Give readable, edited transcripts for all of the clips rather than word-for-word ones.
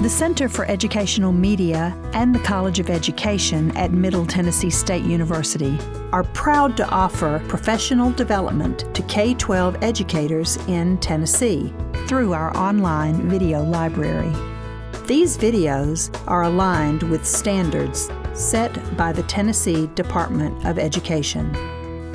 The Center for Educational Media and the College of Education at Middle Tennessee State University are proud to offer professional development to K-12 educators in Tennessee through our online video library. These videos are aligned with standards set by the Tennessee Department of Education.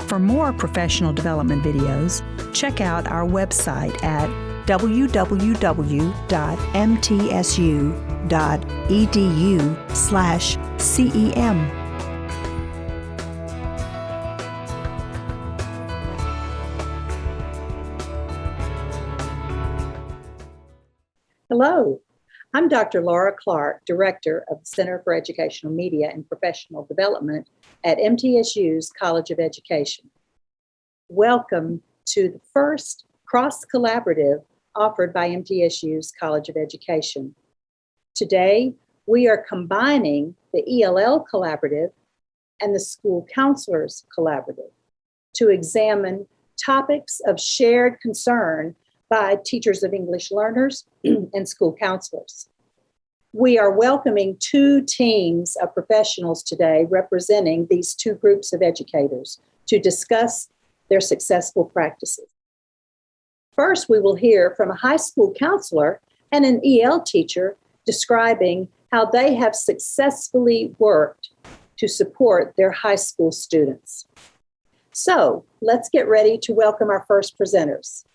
For more professional development videos, check out our website at www.mtsu.edu/CEM. Hello, I'm Dr. Laura Clark, Director of the Center for Educational Media and Professional Development at MTSU's College of Education. Welcome to the first cross-collaborative offered by MTSU's College of Education. Today, we are combining the ELL Collaborative and the School Counselors Collaborative to examine topics of shared concern by teachers of English learners and school counselors. We are welcoming two teams of professionals today representing these two groups of educators to discuss their successful practices. First, we will hear from a high school counselor and an EL teacher describing how they have successfully worked to support their high school students. So let's get ready to welcome our first presenters.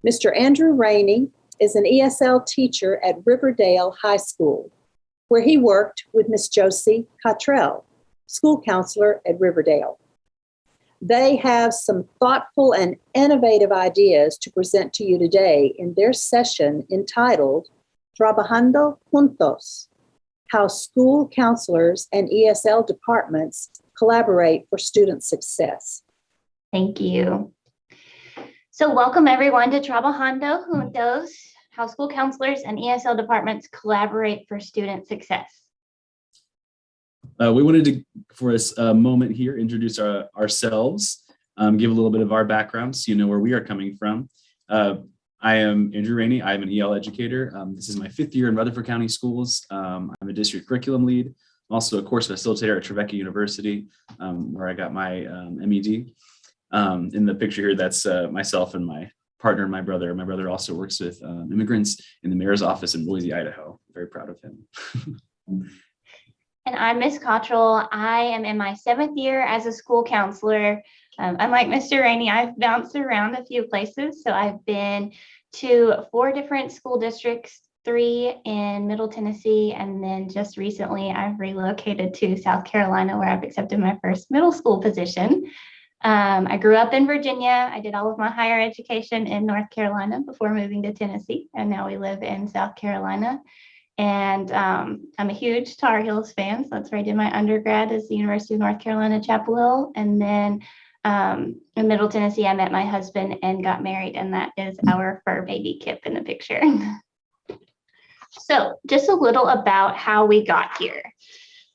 Mr. Andrew Rainey is an ESL teacher at Riverdale High School, where he worked with Miss Josie Cottrell, school counselor at Riverdale. They have some thoughtful and innovative ideas to present to you today in their session entitled Trabajando Juntos, How School Counselors and ESL Departments Collaborate for Student Success. Thank you. So welcome everyone to Trabajando Juntos, How School Counselors and ESL Departments Collaborate for Student Success. We wanted to, for this moment here, introduce ourselves, give a little bit of our background so you know where we are coming from. I am Andrew Rainey. I'm an EL educator. This is my 5th year in Rutherford County Schools. I'm a district curriculum lead. I'm also a course facilitator at Trevecca University, where I got my MED. In the picture here, that's myself and my partner, my brother. My brother also works with immigrants in the mayor's office in Boise, Idaho. Very proud of him. And I'm Miss Cottrell. I am in my 7th year as a school counselor. Unlike Mr. Rainey, I've bounced around a few places. So I've been to 4 different school districts, 3 in Middle Tennessee, and then just recently I've relocated to South Carolina, where I've accepted my first middle school position. I grew up in Virginia. I did all of my higher education in North Carolina before moving to Tennessee, and now we live in South Carolina. And I'm a huge Tar Heels fan, so that's where I did my undergrad, is the University of North Carolina, Chapel Hill. And then in Middle Tennessee, I met my husband and got married, and that is our fur baby Kip in the picture. So just a little about how we got here.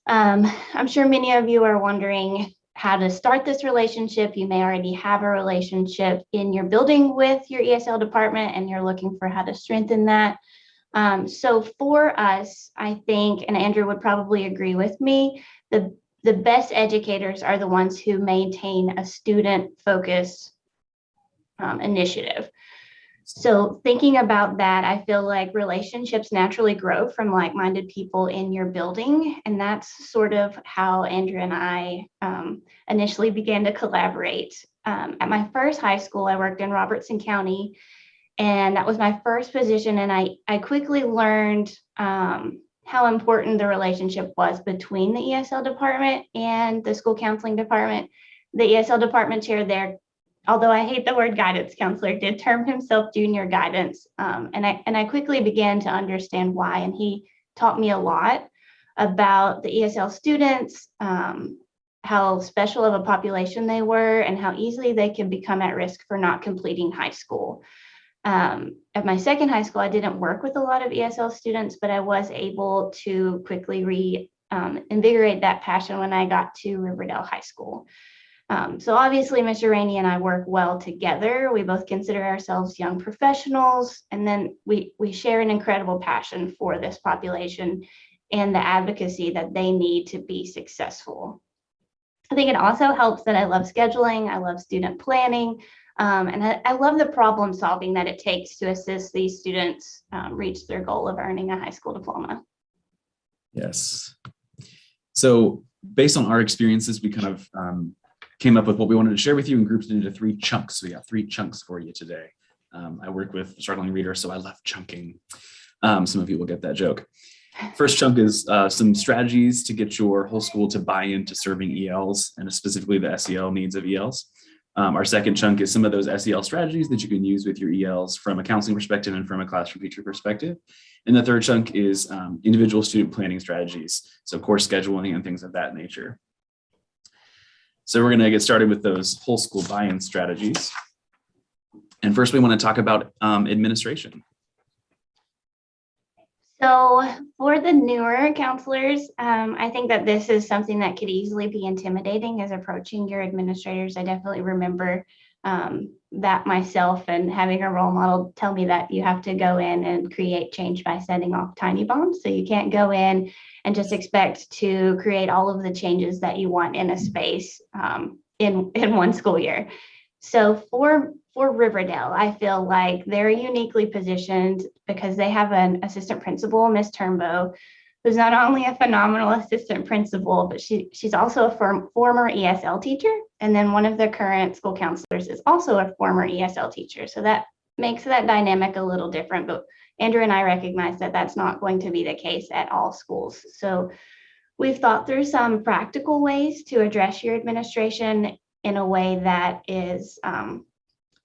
I'm sure many of you are wondering how to start this relationship. You may already have a relationship in your building with your ESL department, and you're looking for how to strengthen that. So for us, I think, and Andrew would probably agree with me, the best educators are the ones who maintain a student focus initiative. So thinking about that, I feel like relationships naturally grow from like-minded people in your building. And that's sort of how Andrew and I initially began to collaborate. At my first high school, I worked in Robertson County, and that was my first position. And I quickly learned how important the relationship was between the ESL department and the school counseling department. The ESL department chair there, although I hate the word guidance counselor, did term himself junior guidance. And I quickly began to understand why. And he taught me a lot about the ESL students, how special of a population they were, and how easily they could become at risk for not completing high school. At my second high school, I didn't work with a lot of ESL students, but I was able to quickly invigorate that passion when I got to Riverdale High School. So obviously, Mr. Rainey and I work well together. We both consider ourselves young professionals, and then we share an incredible passion for this population and the advocacy that they need to be successful. I think it also helps that I love scheduling, I love student planning, and I love the problem solving that it takes to assist these students reach their goal of earning a high school diploma. Yes. So based on our experiences, we kind of came up with what we wanted to share with you and grouped it into 3 chunks. So we got 3 chunks for you today. I work with struggling readers, so I love chunking. Some of you will get that joke. First chunk is some strategies to get your whole school to buy into serving ELs and specifically the SEL needs of ELs. Our second chunk is some of those SEL strategies that you can use with your ELs from a counseling perspective and from a classroom teacher perspective. And the third chunk is individual student planning strategies, so course scheduling and things of that nature. So we're going to get started with those whole school buy-in strategies. And first we want to talk about administration. So for the newer counselors, I think that this is something that could easily be intimidating as approaching your administrators. I definitely remember that myself, and having a role model tell me that you have to go in and create change by setting off tiny bombs. So you can't go in and just expect to create all of the changes that you want in a space in one school year. So for Riverdale, I feel like they're uniquely positioned because they have an assistant principal, Miss Turnbow, who's not only a phenomenal assistant principal, but she's also a former ESL teacher. And then one of the current school counselors is also a former ESL teacher. So that makes that dynamic a little different. But Andrew and I recognize that that's not going to be the case at all schools. So we've thought through some practical ways to address your administration in a way that is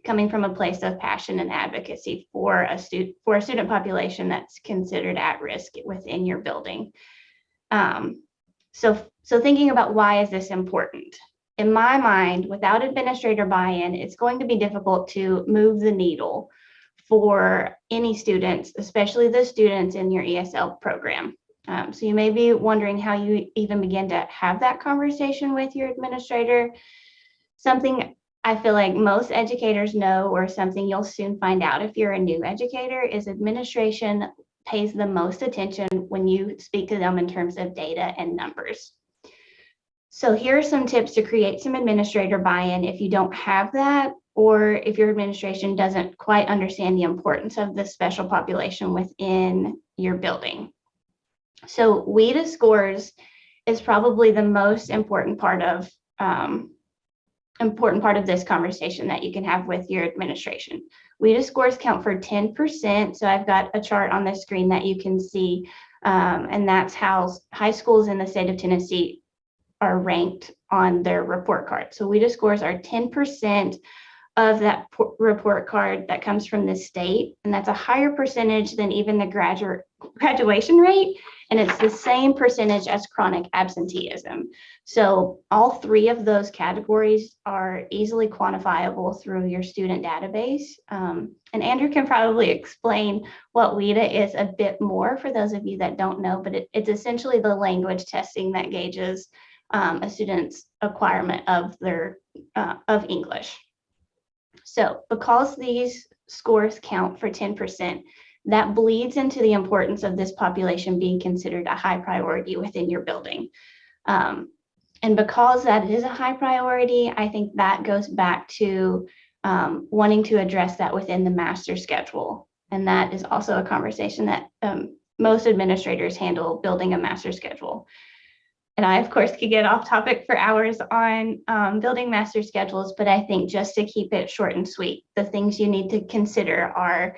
coming from a place of passion and advocacy for a student population that's considered at risk within your building. So thinking about why is this important? In my mind, without administrator buy-in, it's going to be difficult to move the needle for any students, especially the students in your ESL program. So you may be wondering how you even begin to have that conversation with your administrator. Something I feel like most educators know, or something you'll soon find out if you're a new educator, is administration pays the most attention when you speak to them in terms of data and numbers. So here are some tips to create some administrator buy-in if you don't have that, or if your administration doesn't quite understand the importance of this special population within your building. So WIDA scores is probably the most important part of this conversation that you can have with your administration. WIDA scores count for 10%. So I've got a chart on the screen that you can see, and that's how high schools in the state of Tennessee are ranked on their report card. So WIDA scores are 10% of that report card that comes from the state, and that's a higher percentage than even the graduation rate, and it's the same percentage as chronic absenteeism. So all 3 of those categories are easily quantifiable through your student database. And Andrew can probably explain what WIDA is a bit more for those of you that don't know, but it's essentially the language testing that gauges a student's acquirement of of English. So because these scores count for 10%, that bleeds into the importance of this population being considered a high priority within your building. And because that is a high priority, I think that goes back to wanting to address that within the master schedule. And that is also a conversation that most administrators handle, building a master schedule. And I, of course, could get off topic for hours on building master schedules, but I think just to keep it short and sweet, the things you need to consider are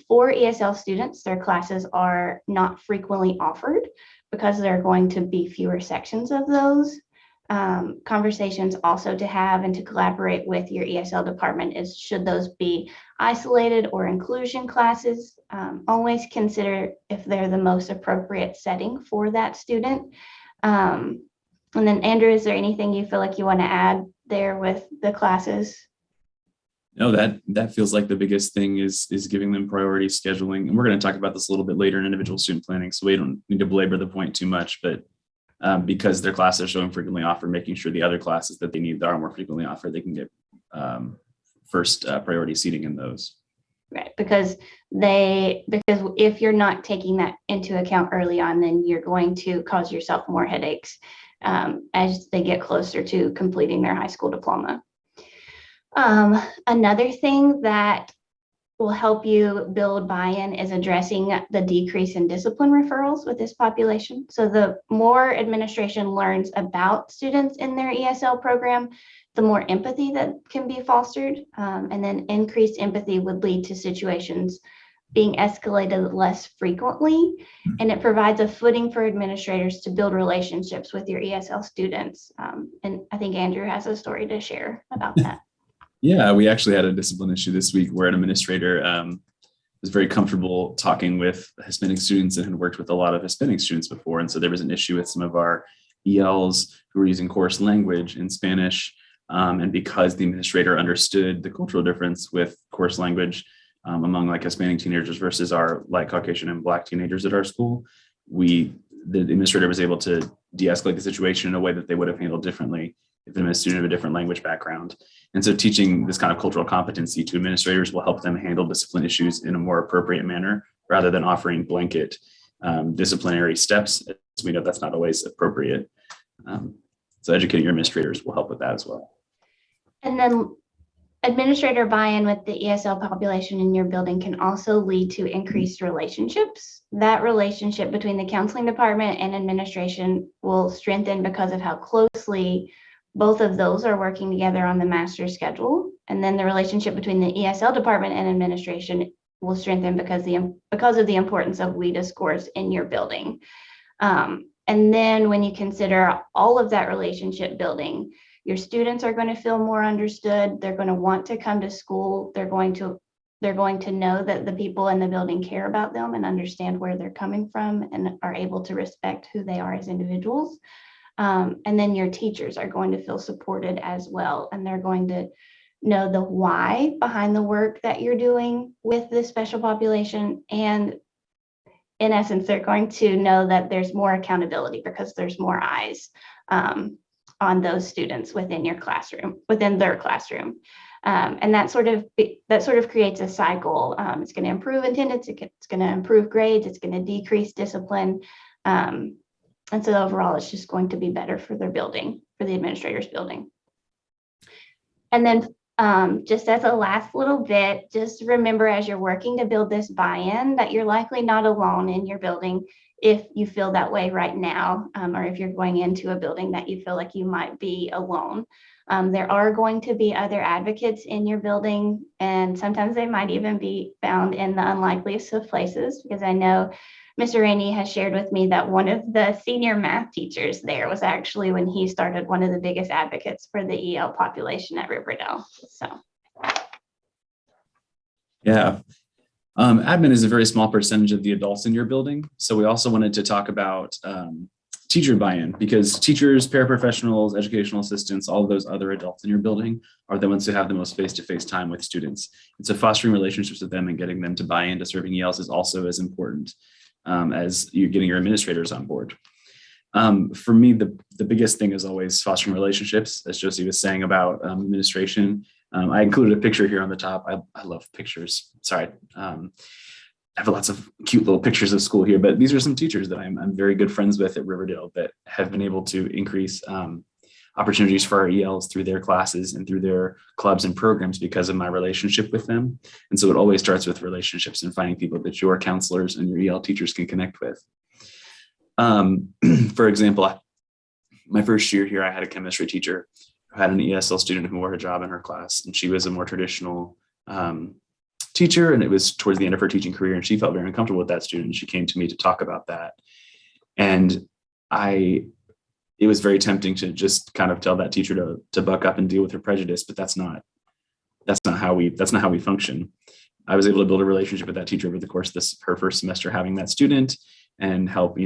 for ESL students, their classes are not frequently offered because there are going to be fewer sections of those. Conversations also to have and to collaborate with your ESL department is, should those be isolated or inclusion classes? Always consider if they're the most appropriate setting for that student. And then Andrew, is there anything you feel like you want to add there with the classes? No, that feels like the biggest thing is giving them priority scheduling. And we're going to talk about this a little bit later in individual student planning, so we don't need to belabor the point too much, but because their classes are so infrequently offered, making sure the other classes that they need that are more frequently offered, they can get first priority seating in those. Right, because if you're not taking that into account early on, then you're going to cause yourself more headaches as they get closer to completing their high school diploma. Another thing that will help you build buy-in is addressing the decrease in discipline referrals with this population. So the more administration learns about students in their ESL program, the more empathy that can be fostered. And then increased empathy would lead to situations being escalated less frequently. And it provides a footing for administrators to build relationships with your ESL students. And I think Andrew has a story to share about that. Yeah, we actually had a discipline issue this week where an administrator was very comfortable talking with Hispanic students and had worked with a lot of Hispanic students before. And so there was an issue with some of our ELs who were using coarse language in Spanish. And because the administrator understood the cultural difference with coarse language among like Hispanic teenagers versus our light Caucasian and Black teenagers at our school, the administrator was able to de-escalate the situation in a way that they would have handled differently if they're a student of a different language background. And so teaching this kind of cultural competency to administrators will help them handle discipline issues in a more appropriate manner rather than offering blanket disciplinary steps. As we know, that's not always appropriate. So educating your administrators will help with that as well. And then administrator buy-in with the ESL population in your building can also lead to increased relationships. That relationship between the counseling department and administration will strengthen because of how closely both of those are working together on the master schedule. And then the relationship between the ESL department and administration will strengthen because of the importance of WIDA scores in your building. And then when you consider all of that relationship building, your students are going to feel more understood. They're going to want to come to school. They're going to know that the people in the building care about them and understand where they're coming from and are able to respect who they are as individuals. And then your teachers are going to feel supported as well. And they're going to know the why behind the work that you're doing with this special population. And in essence, they're going to know that there's more accountability because there's more eyes on those students within their classroom. And that sort of creates a cycle. It's going to improve attendance. It's going to improve grades. It's going to decrease discipline. And so overall, it's just going to be better for their building, for the administrator's building. And then just as a last little bit, just remember as you're working to build this buy-in that you're likely not alone in your building if you feel that way right now, or if you're going into a building that you feel like you might be alone. There are going to be other advocates in your building, and sometimes they might even be found in the unlikeliest of places, because I know Mr. Rainey has shared with me that one of the senior math teachers there was actually, when he started, one of the biggest advocates for the EL population at Riverdale. So, yeah. Admin is a very small percentage of the adults in your building. So we also wanted to talk about teacher buy-in, because teachers, paraprofessionals, educational assistants, all of those other adults in your building are the ones who have the most face-to-face time with students. And so fostering relationships with them and getting them to buy into serving ELs is also as important as you're getting your administrators on board. For me, the biggest thing is always fostering relationships, as Josie was saying about administration. I included a picture here on the top. I love pictures. Sorry. I have lots of cute little pictures of school here, but these are some teachers that I'm very good friends with at Riverdale that have been able to increase opportunities for our ELs through their classes and through their clubs and programs because of my relationship with them. And so it always starts with relationships and finding people that your counselors and your EL teachers can connect with. For example, my first year here, I had a chemistry teacher who had an ESL student who wore a hijab in her class, and she was a more traditional teacher, and it was towards the end of her teaching career, and she felt very uncomfortable with that student. She came to me to talk about that. And it was very tempting to just kind of tell that teacher to buck up and deal with her prejudice, but that's not how we function. I was able to build a relationship with that teacher over the course of her first semester having that student, and help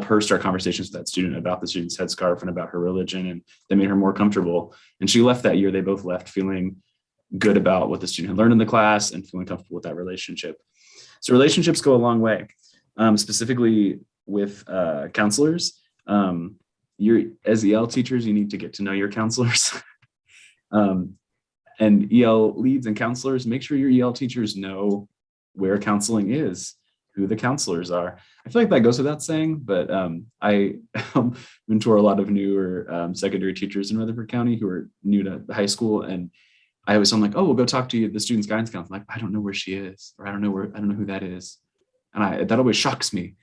her start conversations with that student about the student's headscarf and about her religion, and that made her more comfortable. And she left that year. They both left feeling good about what the student had learned in the class and feeling comfortable with that relationship. So relationships go a long way, specifically with counselors. as EL teachers, you need to get to know your counselors. And EL leads and counselors, make sure your EL teachers know where counseling is, who the counselors are. I feel like that goes without saying, but I mentor a lot of newer secondary teachers in Rutherford County who are new to high school, and I always am like, oh, we'll go talk to the student's guidance counselor. Like, I don't know where she is, or I don't know who that is, and that always shocks me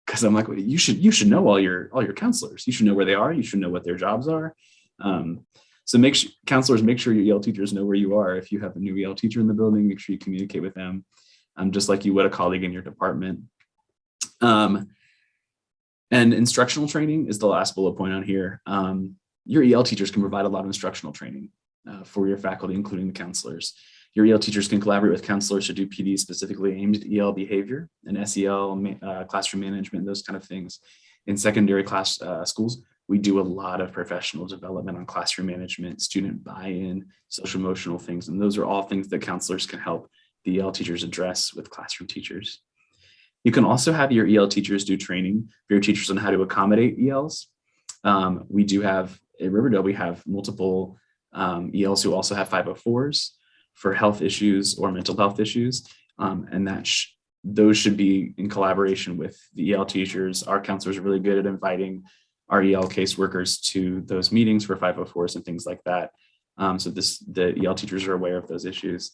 because I'm like, well, you should know all your counselors. You should know where they are. You should know what their jobs are. So counselors, make sure your EL teachers know where you are. If you have a new EL teacher in the building, make sure you communicate with them, just like you would a colleague in your department. And instructional training is the last bullet point on here. Your EL teachers can provide a lot of instructional training for your faculty, including the counselors. Your EL teachers can collaborate with counselors to do PD specifically aimed at EL behavior and SEL, classroom management, those kind of things. In secondary class schools, we do a lot of professional development on classroom management, student buy-in, social emotional things. And those are all things that counselors can help the EL teachers address with classroom teachers. You can also have your EL teachers do training for your teachers on how to accommodate ELs. We do have, at Riverdale, we have multiple ELs who also have 504s for health issues or mental health issues. And those should be in collaboration with the EL teachers. Our counselors are really good at inviting our EL caseworkers to those meetings for 504s and things like that. So the EL teachers are aware of those issues.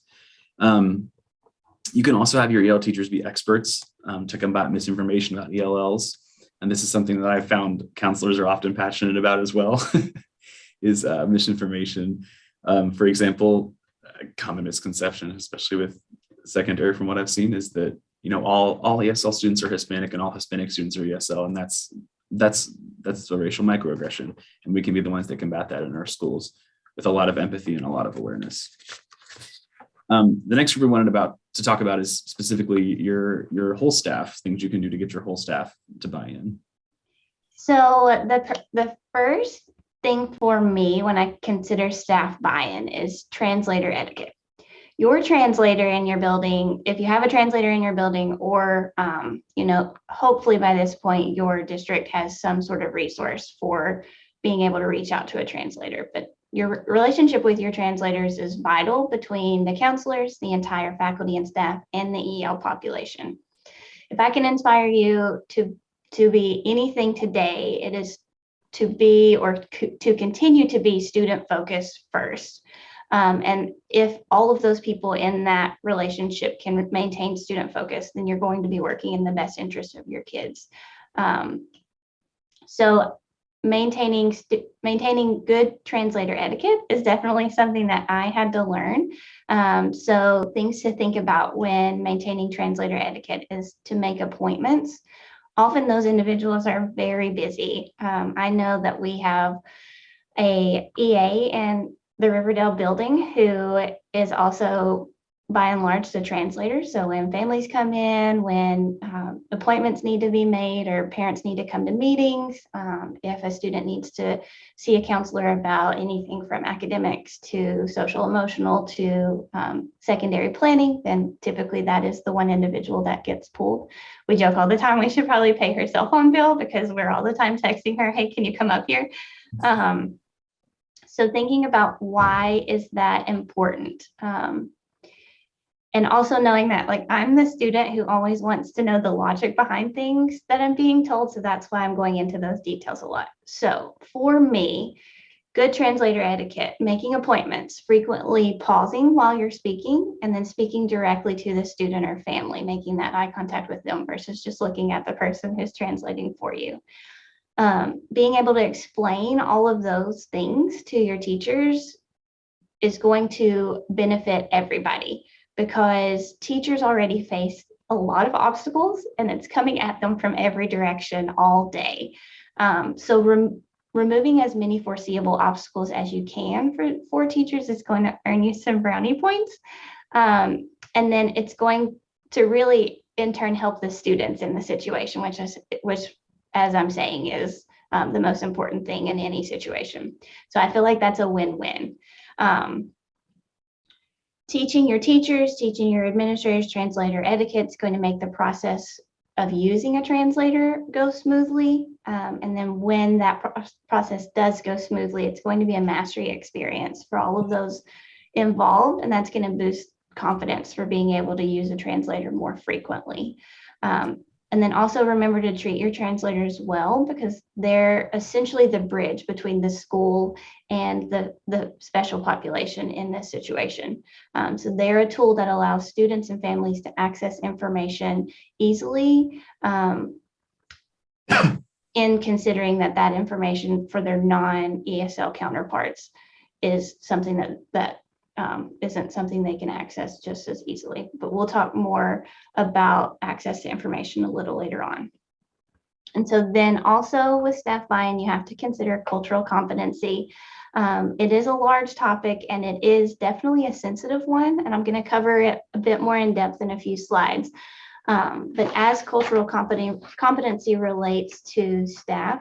You can also have your EL teachers be experts to combat misinformation about ELLs. And this is something that I've found counselors are often passionate about as well, is misinformation. For example, a common misconception, especially with secondary from what I've seen, is that all ESL students are Hispanic and all Hispanic students are ESL, and that's a racial microaggression, and we can be the ones that combat that in our schools with a lot of empathy and a lot of awareness. The next group we wanted to talk about is specifically your whole staff, things you can do to get your whole staff to buy in. So the first thing for me when I consider staff buy-in is translator etiquette. Your translator in your building, if you have a translator in your building, or hopefully by this point your district has some sort of resource for being able to reach out to a translator. But your relationship with your translators is vital between the counselors, the entire faculty and staff, and the EL population. If I can inspire you to be anything today, it is to be or to continue to be student focused first. And if all of those people in that relationship can maintain student focus, then you're going to be working in the best interest of your kids. So maintaining good translator etiquette is definitely something that I had to learn. So things to think about when maintaining translator etiquette is to make appointments. Often those individuals are very busy. I know that we have a EA in the Riverdale building who is also by and large the translator. So when families come in, when appointments need to be made or parents need to come to meetings, if a student needs to see a counselor about anything from academics to social emotional to secondary planning, then typically that is the one individual that gets pulled. We joke all the time, we should probably pay her cell phone bill because we're all the time texting her, hey, can you come up here? So thinking about why is that important? And also knowing that I'm the student who always wants to know the logic behind things that I'm being told. So that's why I'm going into those details a lot. So for me, good translator etiquette, making appointments, frequently pausing while you're speaking, and then speaking directly to the student or family, making that eye contact with them versus just looking at the person who's translating for you. Being able to explain all of those things to your teachers is going to benefit everybody, because teachers already face a lot of obstacles and it's coming at them from every direction all day. So removing as many foreseeable obstacles as you can for teachers is going to earn you some brownie points. And then it's going to really in turn help the students in the situation, which as I'm saying is the most important thing in any situation. So I feel like that's a win-win. Teaching your teachers, teaching your administrators translator etiquette is going to make the process of using a translator go smoothly. And then when that process does go smoothly, it's going to be a mastery experience for all of those involved. And that's going to boost confidence for being able to use a translator more frequently. And then also remember to treat your translators well, because they're essentially the bridge between the school and the special population in this situation. So they're a tool that allows students and families to access information easily, in considering that information for their non-ESL counterparts is something that isn't something they can access just as easily. But we'll talk more about access to information a little later on. And so then also with staff buy-in, you have to consider cultural competency. It is a large topic and it is definitely a sensitive one, and I'm going to cover it a bit more in depth in a few slides. But as cultural competency relates to staff,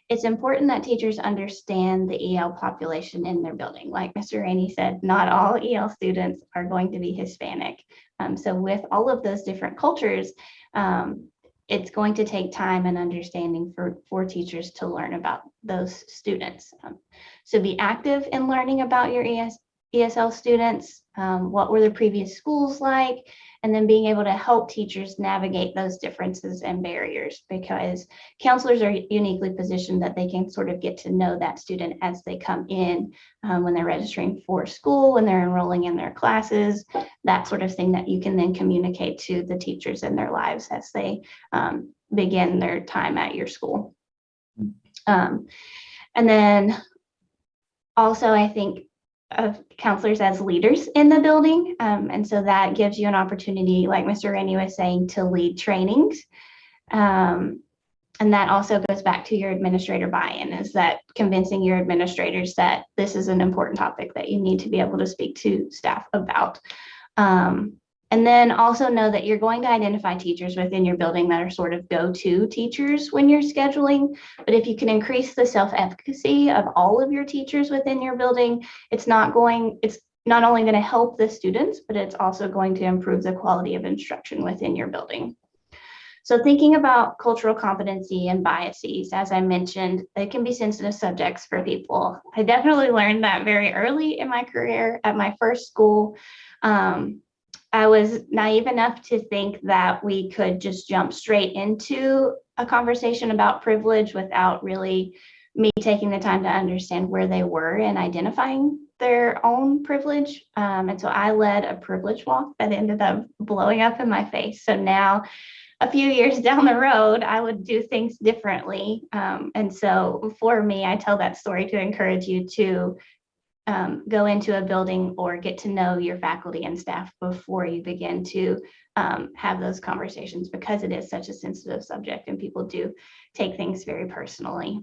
it's important that teachers understand the EL population in their building. Like Mr. Rainey said, not all EL students are going to be Hispanic. So with all of those different cultures, it's going to take time and understanding for teachers to learn about those students. So be active in learning about your ESL students. What were their previous schools like? And then being able to help teachers navigate those differences and barriers, because counselors are uniquely positioned that they can sort of get to know that student as they come in, when they're registering for school, when they're enrolling in their classes, that sort of thing that you can then communicate to the teachers in their lives as they begin their time at your school. And then also, I think of counselors as leaders in the building. And so that gives you an opportunity, like Mr. Rainey was saying, to lead trainings. And that also goes back to your administrator buy-in, is that convincing your administrators that this is an important topic that you need to be able to speak to staff about. And then also know that you're going to identify teachers within your building that are sort of go-to teachers when you're scheduling. But if you can increase the self-efficacy of all of your teachers within your building, it's not only going to help the students, but it's also going to improve the quality of instruction within your building. So thinking about cultural competency and biases, as I mentioned, they can be sensitive subjects for people. I definitely learned that very early in my career at my first school. I was naive enough to think that we could just jump straight into a conversation about privilege without really me taking the time to understand where they were and identifying their own privilege. And so I led a privilege walk that ended up blowing up in my face. So now, a few years down the road, I would do things differently. And so for me, I tell that story to encourage you to go into a building or get to know your faculty and staff before you begin to have those conversations, because it is such a sensitive subject and people do take things very personally.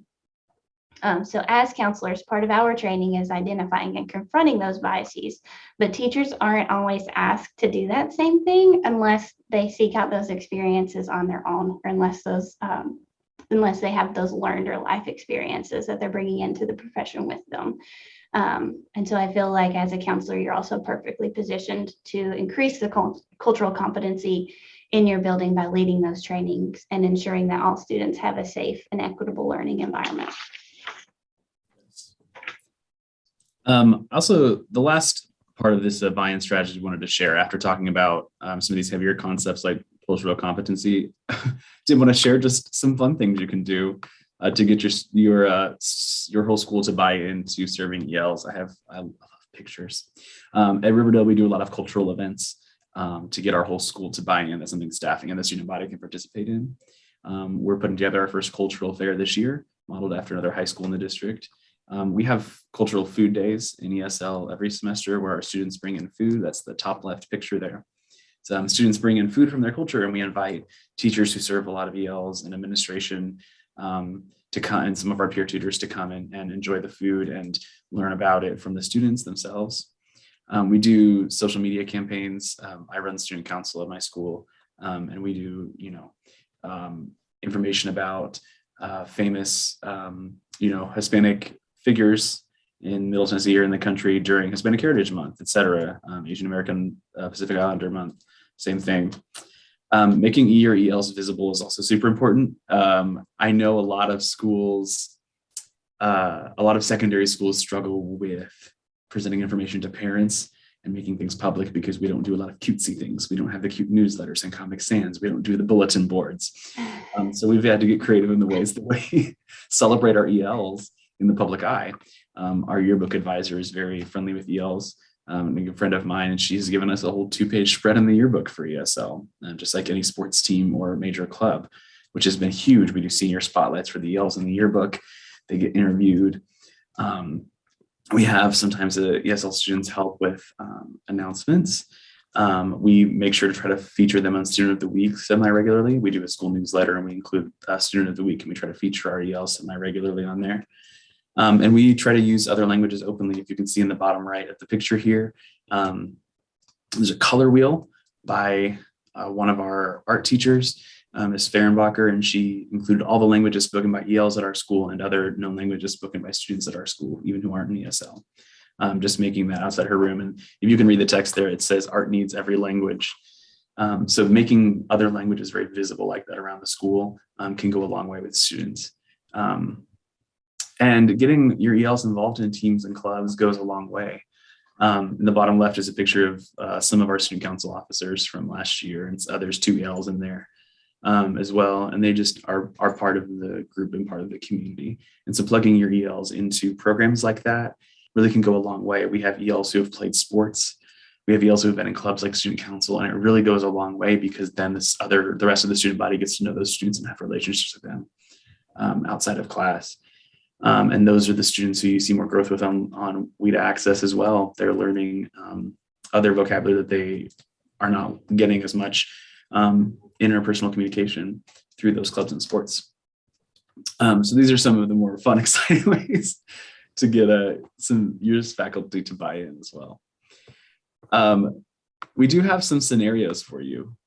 So as counselors, part of our training is identifying and confronting those biases, but teachers aren't always asked to do that same thing unless they seek out those experiences on their own, or unless they have those learned or life experiences that they're bringing into the profession with them. And so I feel like as a counselor, you're also perfectly positioned to increase the cultural competency in your building by leading those trainings and ensuring that all students have a safe and equitable learning environment. Also, the last part of this buy-in strategy we wanted to share, after talking about some of these heavier concepts like cultural competency, did want to share just some fun things you can do to get your whole school to buy into serving ELs. I love pictures. At Riverdale, we do a lot of cultural events to get our whole school to buy in. That's something staffing and the student body can participate in. We're putting together our first cultural fair this year, modeled after another high school in the district. We have cultural food days in ESL every semester where our students bring in food. That's the top left picture there. So students bring in food from their culture, and we invite teachers who serve a lot of ELs and administration to come, and some of our peer tutors to come in and enjoy the food and learn about it from the students themselves. We do social media campaigns. I run student council at my school, and we do, information about famous, Hispanic figures in Middle Tennessee or in the country during Hispanic Heritage Month, et cetera. Asian American Pacific Islander Month, same thing. Making E or ELs visible is also super important. I know a lot of schools, a lot of secondary schools struggle with presenting information to parents and making things public because we don't do a lot of cutesy things. We don't have the cute newsletters and Comic Sans. We don't do the bulletin boards. So we've had to get creative in the ways that we celebrate our ELs in the public eye. Our yearbook advisor is very friendly with ELs. A friend of mine, and she's given us a whole 2-page spread in the yearbook for ESL, just like any sports team or major club, which has been huge. We do senior spotlights for the ELs in the yearbook. They get interviewed. We have sometimes the ESL students help with announcements. We make sure to try to feature them on Student of the Week semi-regularly. We do a school newsletter and we include Student of the Week, and we try to feature our ELs semi-regularly on there. And we try to use other languages openly. If you can see in the bottom right of the picture here, there's a color wheel by one of our art teachers, Ms. Fehrenbacher, and she included all the languages spoken by ELs at our school and other known languages spoken by students at our school, even who aren't in ESL. Just making that outside her room. And if you can read the text there, it says art needs every language. So making other languages very visible like that around the school can go a long way with students. And getting your ELs involved in teams and clubs goes a long way. In the bottom left is a picture of some of our student council officers from last year, and there's 2 ELs in there as well. And they just are part of the group and part of the community. And so plugging your ELs into programs like that really can go a long way. We have ELs who have played sports. We have ELs who have been in clubs like student council, and it really goes a long way because then the rest of the student body gets to know those students and have relationships with them outside of class. And those are the students who you see more growth with on WIDA Access as well. They're learning other vocabulary that they are not getting as much interpersonal communication through those clubs and sports. So these are some of the more fun, exciting ways to get some years faculty to buy in as well. We do have some scenarios for you.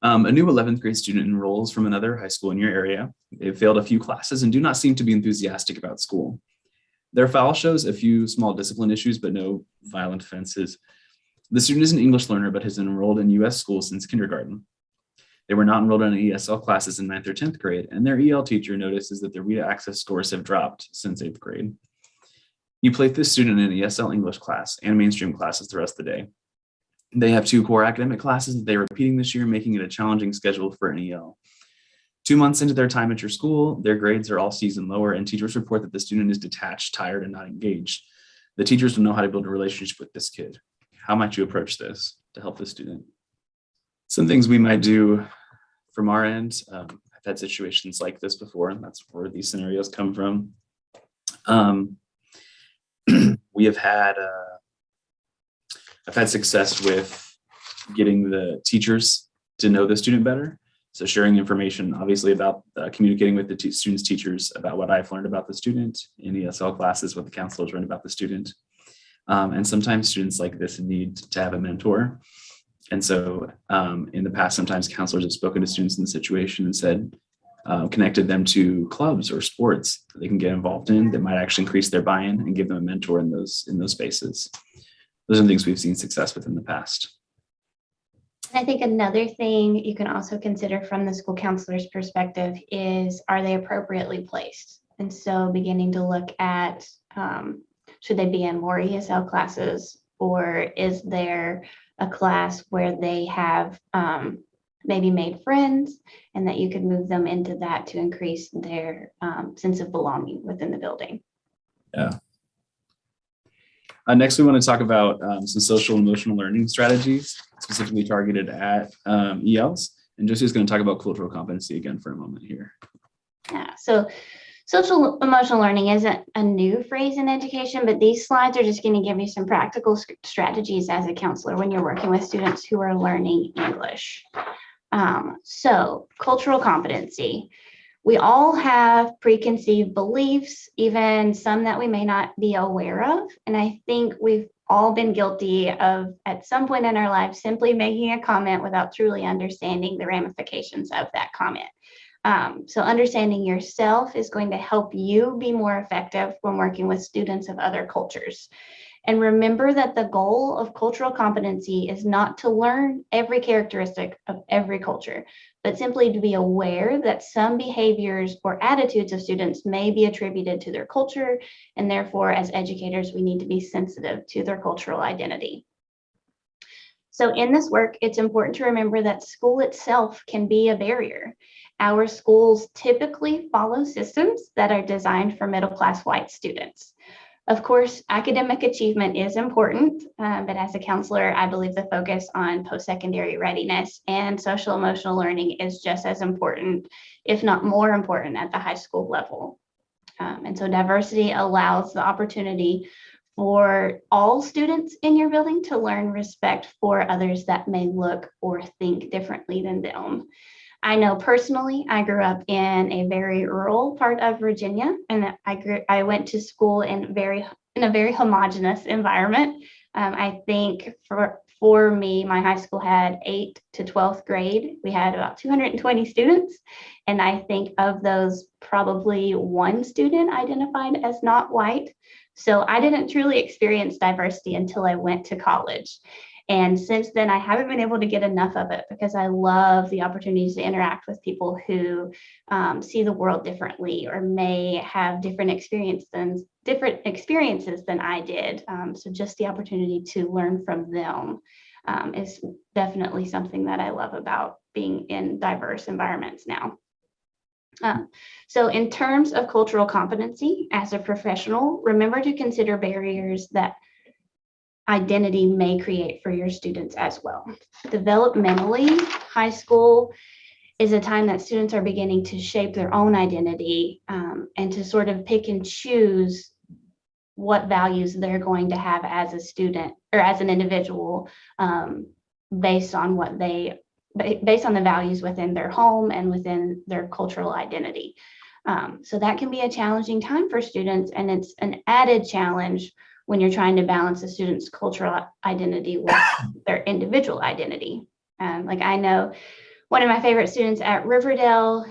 A new 11th grade student enrolls from another high school in your area. They've failed a few classes and do not seem to be enthusiastic about school. Their file shows a few small discipline issues, but no violent offenses. The student is an English learner, but has enrolled in US schools since kindergarten. They were not enrolled in ESL classes in 9th or 10th grade, and their EL teacher notices that their WIDA Access scores have dropped since 8th grade. You place this student in an ESL English class and mainstream classes the rest of the day. They have 2 core academic classes that they're repeating this year, making it a challenging schedule for an EL. 2 months into their time at your school, their grades are all C's and lower, and teachers report that the student is detached, tired, and not engaged. The teachers don't know how to build a relationship with this kid. How might you approach this to help the student? Some things we might do from our end. I've had situations like this before, and that's where these scenarios come from. We have had, I've had success with getting the teachers to know the student better. So sharing information, obviously, about communicating with the students' teachers about what I've learned about the student in ESL classes, what the counselors learned about the student. And sometimes students like this need to have a mentor. And so in the past, sometimes counselors have spoken to students in the situation and said, connected them to clubs or sports that they can get involved in that might actually increase their buy-in and give them a mentor in those spaces. Those are things we've seen success with in the past. I think another thing you can also consider from the school counselor's perspective is, are they appropriately placed? And so beginning to look at, should they be in more ESL classes, or is there a class where they have maybe made friends and that you could move them into that to increase their sense of belonging within the building? Yeah. Next, we want to talk about some social and emotional learning strategies specifically targeted at ELs. And Josie is going to talk about cultural competency again for a moment here. Yeah, so social emotional learning isn't a new phrase in education, but these slides are just going to give you some practical strategies as a counselor when you're working with students who are learning English. So cultural competency. We all have preconceived beliefs, even some that we may not be aware of. And I think we've all been guilty of, at some point in our lives, simply making a comment without truly understanding the ramifications of that comment. So understanding yourself is going to help you be more effective when working with students of other cultures. And remember that the goal of cultural competency is not to learn every characteristic of every culture, but simply to be aware that some behaviors or attitudes of students may be attributed to their culture, and therefore, as educators, we need to be sensitive to their cultural identity. So in this work, it's important to remember that school itself can be a barrier. Our schools typically follow systems that are designed for middle-class white students. Of course, academic achievement is important, but as a counselor, I believe the focus on post-secondary readiness and social emotional learning is just as important, if not more important, at the high school level. And so diversity allows the opportunity for all students in your building to learn respect for others that may look or think differently than them. I know personally, I grew up in a very rural part of Virginia, and I went to school in a very homogenous environment. I think for me, my high school had 8th to 12th grade. We had about 220 students, and I think of those, probably one student identified as not white. So I didn't truly experience diversity until I went to college. And since then, I haven't been able to get enough of it because I love the opportunities to interact with people who see the world differently or may have different experiences than I did. So just the opportunity to learn from them is definitely something that I love about being in diverse environments now. So in terms of cultural competency as a professional, remember to consider barriers that identity may create for your students as well. Developmentally, high school is a time that students are beginning to shape their own identity and to sort of pick and choose what values they're going to have as a student or as an individual based on the values within their home and within their cultural identity. So that can be a challenging time for students, and it's an added challenge when you're trying to balance a student's cultural identity with their individual identity. Like I know one of my favorite students at Riverdale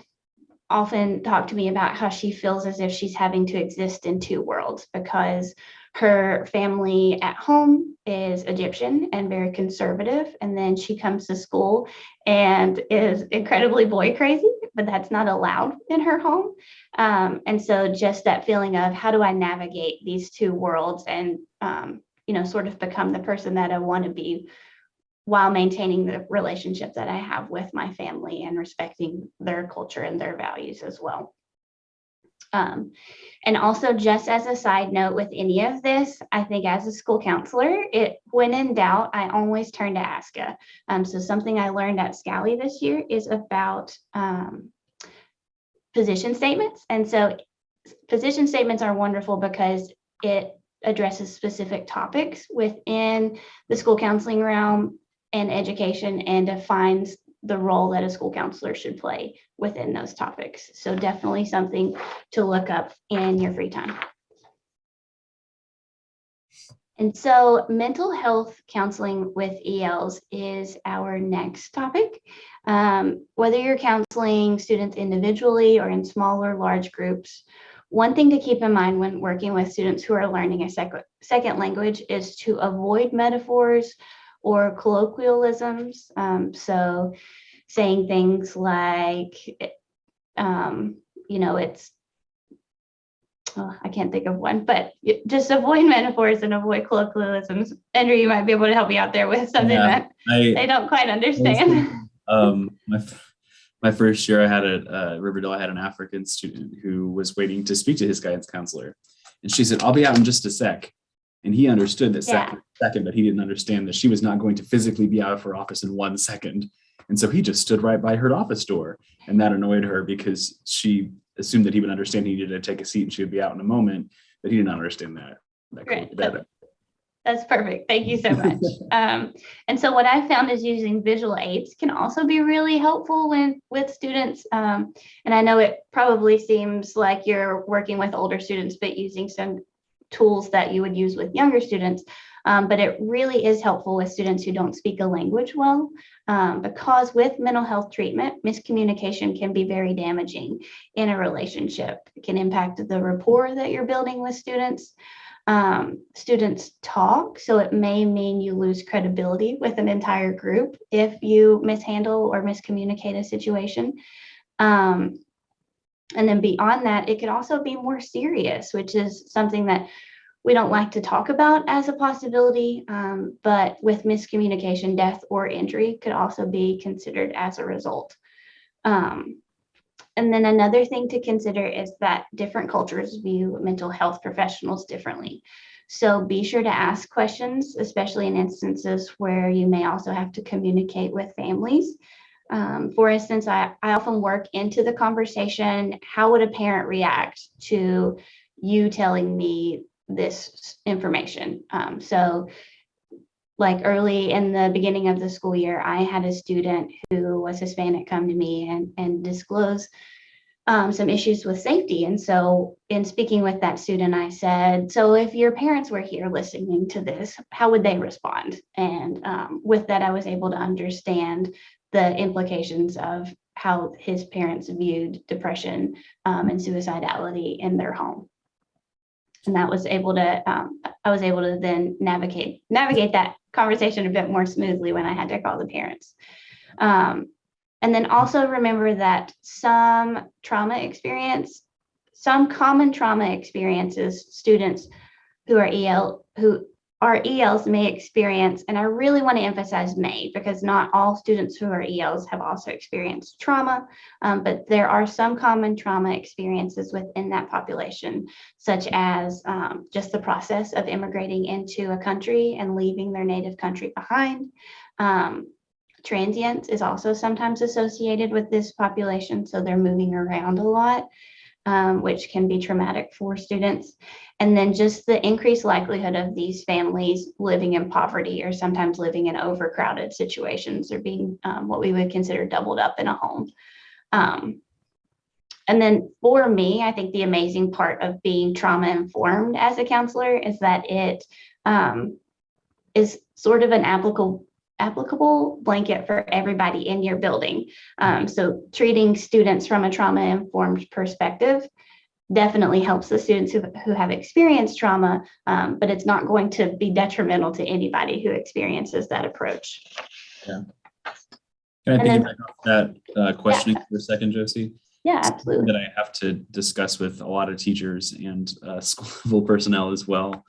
often talked to me about how she feels as if she's having to exist in two worlds because her family at home is Egyptian and very conservative. And then she comes to school and is incredibly boy crazy, but that's not allowed in her home. And so just that feeling of how do I navigate these two worlds and, sort of become the person that I want to be while maintaining the relationship that I have with my family and respecting their culture and their values as well. And also, just as a side note with any of this, I think as a school counselor, when in doubt, I always turn to ASCA. So something I learned at Scally this year is about position statements. And so position statements are wonderful because it addresses specific topics within the school counseling realm and education and defines the role that a school counselor should play within those topics. So definitely something to look up in your free time. And so mental health counseling with ELs is our next topic. Whether you're counseling students individually or in small or large groups, one thing to keep in mind when working with students who are learning a second language is to avoid metaphors or colloquialisms. So saying things like, I can't think of one, but just avoid metaphors and avoid colloquialisms. Andrew, you might be able to help me out there with something that they don't quite understand. My first year I had at Riverdale, I had an African student who was waiting to speak to his guidance counselor. And she said, I'll be out in just a sec. And he understood that second, but he didn't understand that she was not going to physically be out of her office in 1 second. And so he just stood right by her office door. And that annoyed her because she assumed that he would understand he needed to take a seat and she would be out in a moment, but he did not understand that. Great. That's perfect. Thank you so much. And so what I found is using visual aids can also be really helpful with students. And I know it probably seems like you're working with older students, but using some tools that you would use with younger students. But it really is helpful with students who don't speak a language well, because with mental health treatment, miscommunication can be very damaging in a relationship. It can impact the rapport that you're building with students. Students talk, so it may mean you lose credibility with an entire group if you mishandle or miscommunicate a situation. And then beyond that, it could also be more serious, which is something that we don't like to talk about as a possibility, but with miscommunication, death or injury could also be considered as a result. And then another thing to consider is that different cultures view mental health professionals differently. So be sure to ask questions, especially in instances where you may also have to communicate with families. For instance, I often work into the conversation, how would a parent react to you telling me this information? So like early in the beginning of the school year, I had a student who was Hispanic come to me and disclose some issues with safety. And so in speaking with that student, I said, so if your parents were here listening to this, how would they respond? And with that, I was able to understand the implications of how his parents viewed depression and suicidality in their home. And that was able to, I was able to then navigate that conversation a bit more smoothly when I had to call the parents. And then also remember that some common trauma experiences students who are ELs may experience, and I really want to emphasize may, because not all students who are ELs have also experienced trauma, but there are some common trauma experiences within that population, such as just the process of immigrating into a country and leaving their native country behind. Transience is also sometimes associated with this population, so they're moving around a lot, which can be traumatic for students. And then just the increased likelihood of these families living in poverty or sometimes living in overcrowded situations or being what we would consider doubled up in a home. And then for me, I think the amazing part of being trauma informed as a counselor is that it is sort of an applicable blanket for everybody in your building. So treating students from a trauma-informed perspective definitely helps the students who have experienced trauma, but it's not going to be detrimental to anybody who experiences that approach. Yeah. Can I piggyback off that questioning for a second, Josie? Yeah, absolutely. That I have to discuss with a lot of teachers and school level personnel as well.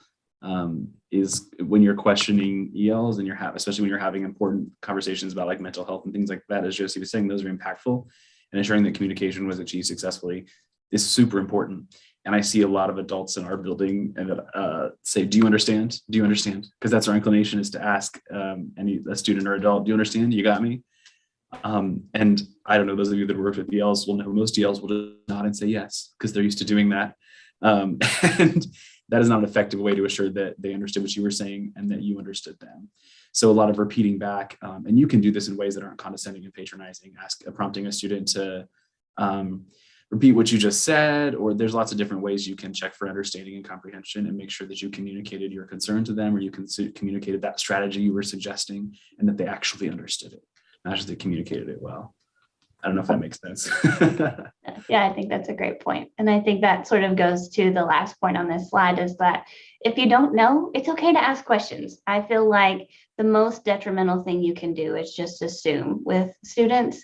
Is when you're questioning ELs and especially when you're having important conversations about like mental health and things like that, as Josie was saying, those are impactful, and ensuring that communication was achieved successfully is super important. And I see a lot of adults in our building and say, do you understand? Do you understand? Because that's our inclination, is to ask a student or adult, do you understand? You got me? And I don't know, those of you that work with ELs will know most ELs will just nod and say yes, because they're used to doing that. And that is not an effective way to assure that they understood what you were saying and that you understood them. So a lot of repeating back, and you can do this in ways that aren't condescending and patronizing, prompting a student to repeat what you just said, or there's lots of different ways you can check for understanding and comprehension and make sure that you communicated your concern to them, or you communicated that strategy you were suggesting and that they actually understood it, not just they communicated it well. I don't know if that makes sense. Yeah, I think that's a great point. And I think that sort of goes to the last point on this slide, is that if you don't know, it's okay to ask questions. I feel like the most detrimental thing you can do is just assume with students.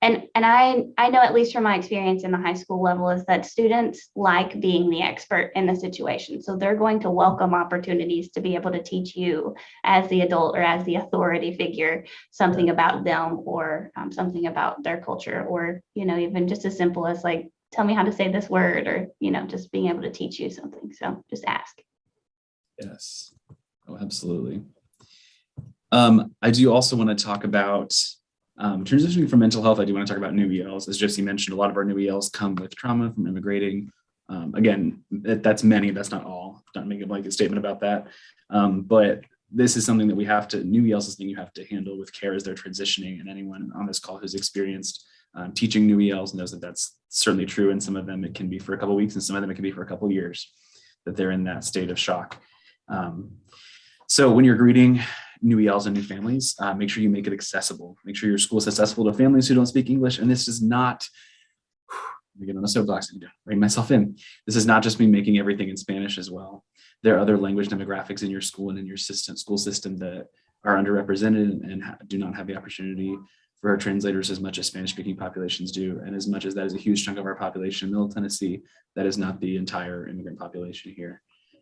And I know, at least from my experience in the high school level, is that students like being the expert in the situation. So they're going to welcome opportunities to be able to teach you as the adult or as the authority figure something about them, or something about their culture, or, even just as simple as like, tell me how to say this word, or, just being able to teach you something. So just ask. Yes. Oh, absolutely. I do also want to talk about transitioning from mental health. I do want to talk about new ELs. As Josie mentioned, a lot of our new ELs come with trauma from immigrating. Again, that's many, that's not all. I'm not making a blanket statement about that. But this is something that new ELs is something you have to handle with care as they're transitioning. And anyone on this call who's experienced teaching new ELs knows that that's certainly true. And some of them, it can be for a couple of weeks, and some of them, it can be for a couple of years that they're in that state of shock. So when you're greeting new ELs and new families, make sure you make it accessible. Make sure your school is accessible to families who don't speak English. And this is not, Again, on the soapbox, and bring myself in. This is not just me making everything in Spanish as well. There are other language demographics in your school and in your school system that are underrepresented and do not have the opportunity for our translators as much as Spanish-speaking populations do. And as much as that is a huge chunk of our population in Middle Tennessee, that is not the entire immigrant population here.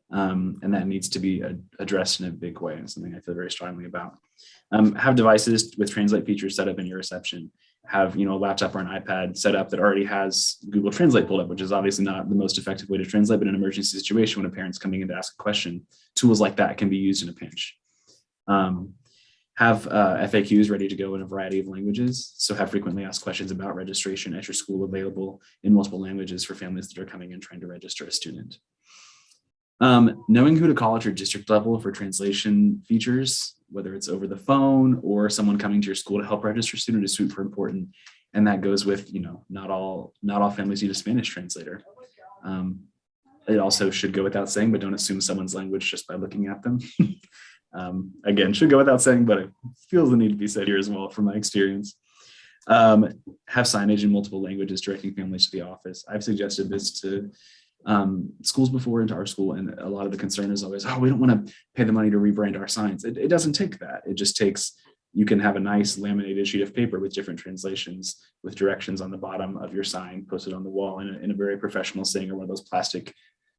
And that needs to be addressed in a big way, and something I feel very strongly about. Have devices with translate features set up in your reception. Have a laptop or an iPad set up that already has Google Translate pulled up, which is obviously not the most effective way to translate, but in an emergency situation when a parent's coming in to ask a question, tools like that can be used in a pinch. Have FAQs ready to go in a variety of languages. So have frequently asked questions about registration at your school available in multiple languages for families that are coming in trying to register a student. Knowing who to call at your district level for translation features, whether it's over the phone or someone coming to your school to help register a student, is super important. And that goes with, not all families need a Spanish translator. It also should go without saying, but don't assume someone's language just by looking at them. Again, should go without saying, but it feels the need to be said here as well from my experience. Have signage in multiple languages directing families to the office. I've suggested this to schools before, into our school, and a lot of the concern is always, we don't want to pay the money to rebrand our signs. It doesn't take that. It just takes, you can have a nice laminated sheet of paper with different translations with directions on the bottom of your sign posted on the wall in a very professional setting, or one of those plastic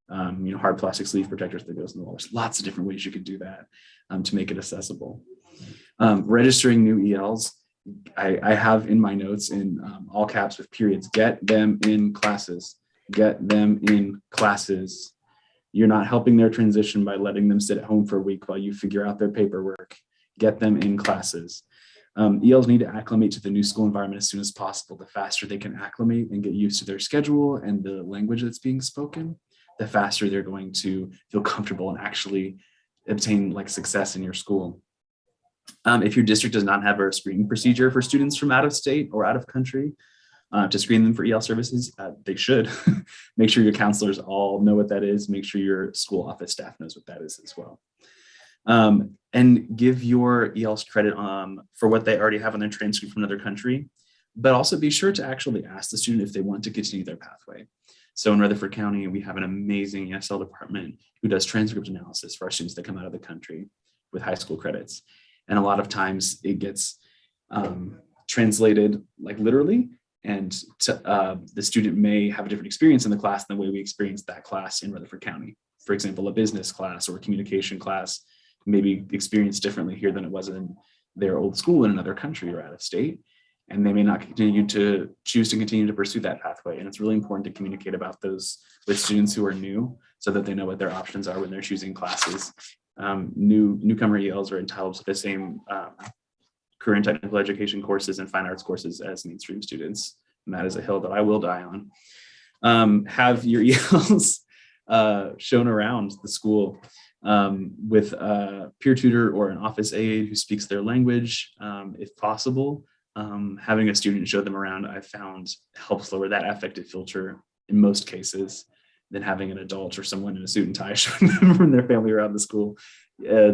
hard plastic sleeve protectors that goes in the wall. There's lots of different ways you could do that to make it accessible. Registering new ELs, I have in my notes in all caps with periods, get them in classes, get them in classes. You're not helping their transition by letting them sit at home for a week while you figure out their paperwork. Get them in classes. ELs need to acclimate to the new school environment as soon as possible. The faster they can acclimate and get used to their schedule and the language that's being spoken, the faster they're going to feel comfortable and actually obtain success in your school. If your district does not have a screening procedure for students from out of state or out of country to screen them for EL services, they should. Make sure your counselors all know what that is. Make sure your school office staff knows what that is as well. And give your ELs credit for what they already have on their transcript from another country, but also be sure to actually ask the student if they want to continue their pathway. So in Rutherford County, we have an amazing ESL department who does transcript analysis for our students that come out of the country with high school credits. And a lot of times it gets translated literally, and the student may have a different experience in the class than the way we experienced that class in Rutherford County. For example, a business class or a communication class may be experienced differently here than it was in their old school in another country or out of state. And they may not choose to continue to pursue that pathway. And it's really important to communicate about those with students who are new so that they know what their options are when they're choosing classes. Newcomer ELs are entitled to the same career and technical education courses and fine arts courses as mainstream students. And that is a hill that I will die on. Have your ELs shown around the school with a peer tutor or an office aide who speaks their language, if possible. Having a student show them around, I've found, helps lower that affective filter in most cases than having an adult or someone in a suit and tie showing them from their family around the school.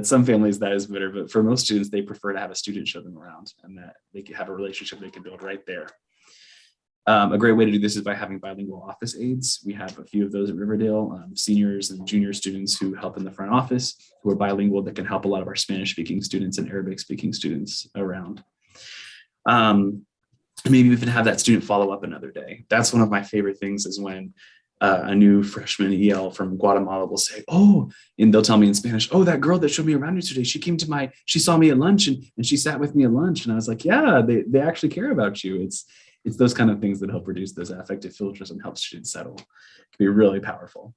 Some families that is better, but for most students, they prefer to have a student show them around and that they can have a relationship they can build right there. A great way to do this is by having bilingual office aides. We have a few of those at Riverdale, seniors and junior students who help in the front office, who are bilingual, that can help a lot of our Spanish-speaking students and Arabic-speaking students around. Maybe even have that student follow up another day. That's one of my favorite things, is when a new freshman EL from Guatemala will say, and they'll tell me in Spanish, that girl that showed me around yesterday, she saw me at lunch and she sat with me at lunch. And I was like, yeah, they actually care about you. It's those kind of things that help reduce those affective filters and help students settle. It can be really powerful.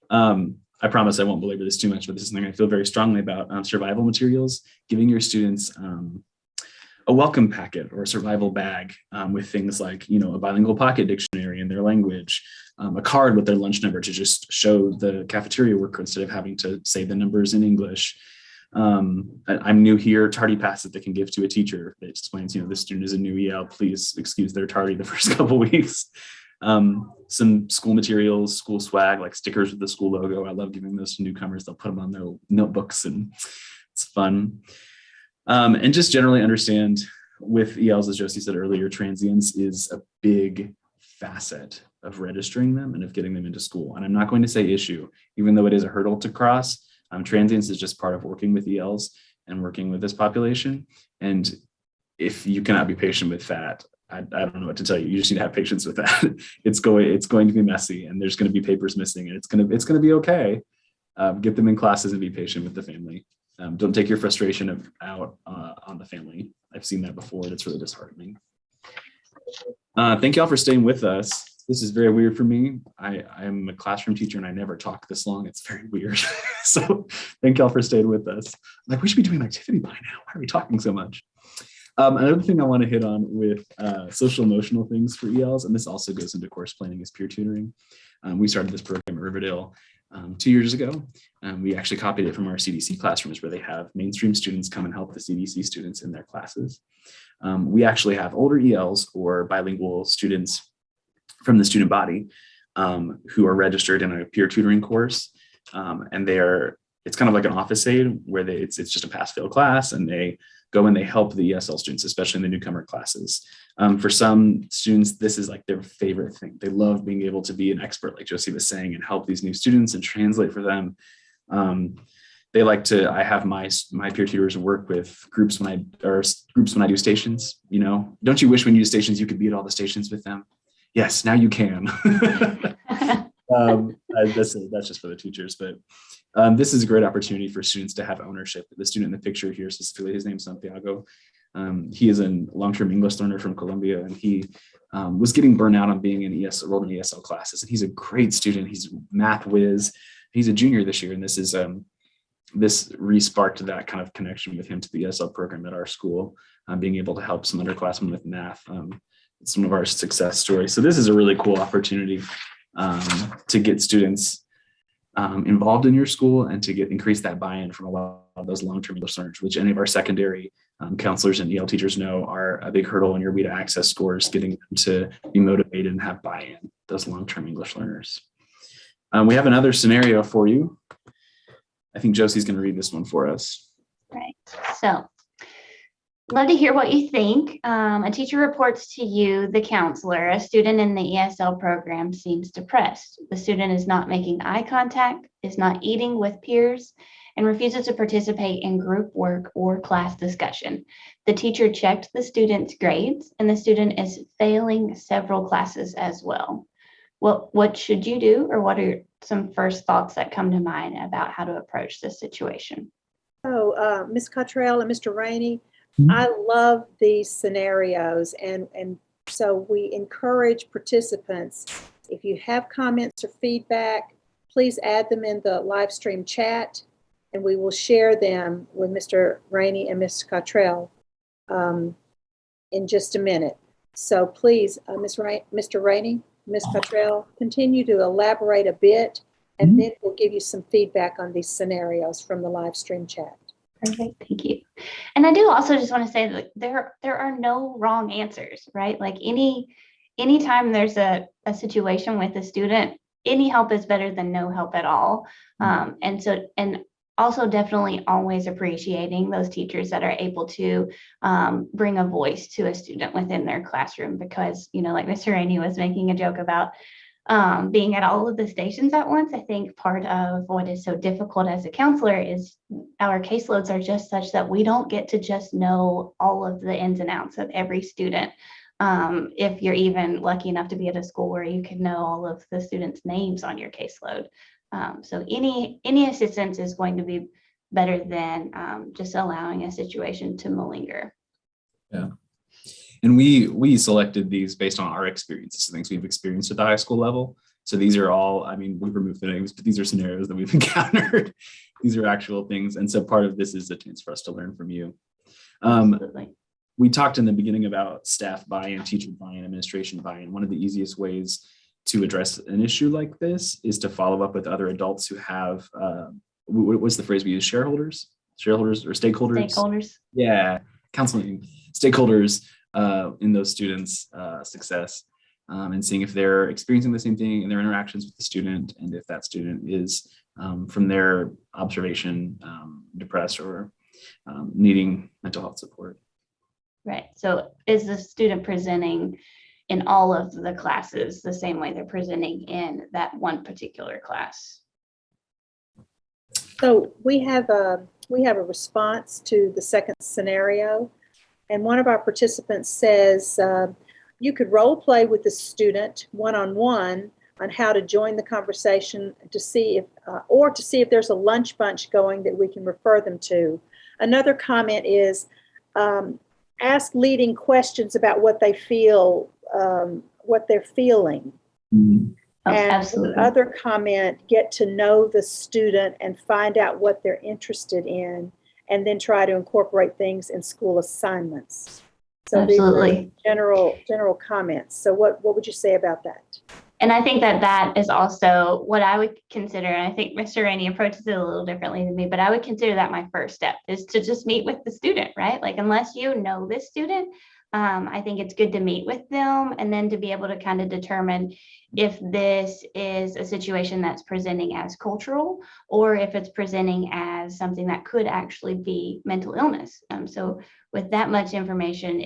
I promise I won't belabor this too much, but this is something I feel very strongly about. Survival materials, giving your students a welcome packet or a survival bag with things like, a bilingual pocket dictionary in their language, a card with their lunch number to just show the cafeteria worker instead of having to say the numbers in English. I'm new here, tardy pass that they can give to a teacher that explains, this student is a new EL, please excuse their tardy the first couple weeks. Some school materials, school swag, like stickers with the school logo. I love giving those to newcomers. They'll put them on their notebooks and it's fun. And just generally understand with ELs, as Josie said earlier, transience is a big facet of registering them and of getting them into school. And I'm not going to say issue, even though it is a hurdle to cross. Transience is just part of working with ELs and working with this population. And if you cannot be patient with that, I don't know what to tell you. You just need to have patience with that. It's going to be messy, and there's going to be papers missing, and it's going to be okay. Get them in classes and be patient with the family. Don't take your frustration out on the family. I've seen that before, and it's really disheartening. Thank y'all for staying with us. This is very weird for me. I'm a classroom teacher and I never talk this long. It's very weird. So thank y'all for staying with us. Like, we should be doing an activity by now. Why are we talking so much? Another thing I want to hit on with social emotional things for ELs, and this also goes into course planning, is peer tutoring. We started this program at Riverdale 2 years ago. We actually copied it from our CDC classrooms, where they have mainstream students come and help the CDC students in their classes. We actually have older ELs or bilingual students from the student body who are registered in a peer tutoring course. And it's kind of like an office aid where it's just a pass-fail class, and they go and they help the ESL students, especially in the newcomer classes. For some students, this is like their favorite thing. They love being able to be an expert, like Josie was saying, and help these new students and translate for them. They like to, I have my peer tutors work with groups when I do stations. You know, don't you wish when you do stations, you could be at all the stations with them? Yes, now you can. That's just for the teachers, but this is a great opportunity for students to have ownership. The student in the picture here, specifically, his name's Santiago. He is a long-term English learner from Colombia, and he was getting burnt out on being enrolled in ESL classes. And he's a great student. He's math whiz. He's a junior this year, and this re-sparked that kind of connection with him to the ESL program at our school, being able to help some underclassmen with math. It's one of our success stories. So this is a really cool opportunity to get students involved in your school and to increase that buy-in from a lot of those long-term English learners, which any of our secondary counselors and EL teachers know are a big hurdle in your WIDA access scores, getting them to be motivated and have buy-in, those long-term English learners. We have another scenario for you. I think Josie's going to read this one for us. Right. So, love to hear what you think. A teacher reports to you, the counselor, a student in the ESL program seems depressed. The student is not making eye contact, is not eating with peers, and refuses to participate in group work or class discussion. The teacher checked the student's grades, and the student is failing several classes as well. What should you do, or what are some first thoughts that come to mind about how to approach this situation? Oh, Ms. Cottrell and Mr. Rainey, I love these scenarios, and so we encourage participants, if you have comments or feedback, please add them in the live stream chat, and we will share them with Mr. Rainey and Ms. Cottrell in just a minute. So please, Mr. Rainey, Ms. Cottrell, continue to elaborate a bit, and then we'll give you some feedback on these scenarios from the live stream chat. Perfect, thank you. And I do also just want to say that there are no wrong answers, right? Like anytime there's a situation with a student, any help is better than no help at all. And also definitely always appreciating those teachers that are able to bring a voice to a student within their classroom, because, you know, like Mr. Rainey was making a joke about being at all of the stations at once. I think part of what is so difficult as a counselor is our caseloads are just such that we don't get to just know all of the ins and outs of every student. If you're even lucky enough to be at a school where you can know all of the students' names on your caseload. So any assistance is going to be better than just allowing a situation to malinger. Yeah. And we selected these based on our experiences, things we've experienced at the high school level. So these are all, I mean, we've removed the names, but these are scenarios that we've encountered. These are actual things. And so part of this is a chance for us to learn from you. Absolutely. We talked in the beginning about staff buy-in, teacher buy-in, administration buy-in. One of the easiest ways to address an issue like this is to follow up with other adults who have, what's the phrase we use, shareholders or stakeholders? Stakeholders. Yeah, counseling stakeholders in those students' success, and seeing if they're experiencing the same thing in their interactions with the student, and if that student is, from their observation, depressed or needing mental health support. Right. So is the student presenting in all of the classes the same way they're presenting in that one particular class. So we have a response to the second scenario, and one of our participants says you could role play with the student one-on-one on how to join the conversation to see if there's a lunch bunch going that we can refer them to. Another comment is ask leading questions about what they feel, what they're feeling. Mhm. Oh, And absolutely. another comment, get to know the student and find out what they're interested in, and then try to incorporate things in school assignments. So these are Absolutely. general comments. So what would you say about that? And I think that that is also what I would consider, and I think Mr. Rainey approaches it a little differently than me, but I would consider that my first step is to just meet with the student, right? Like, unless you know this student, I think it's good to meet with them and then to be able to kind of determine if this is a situation that's presenting as cultural or if it's presenting as something that could actually be mental illness. So with that much information,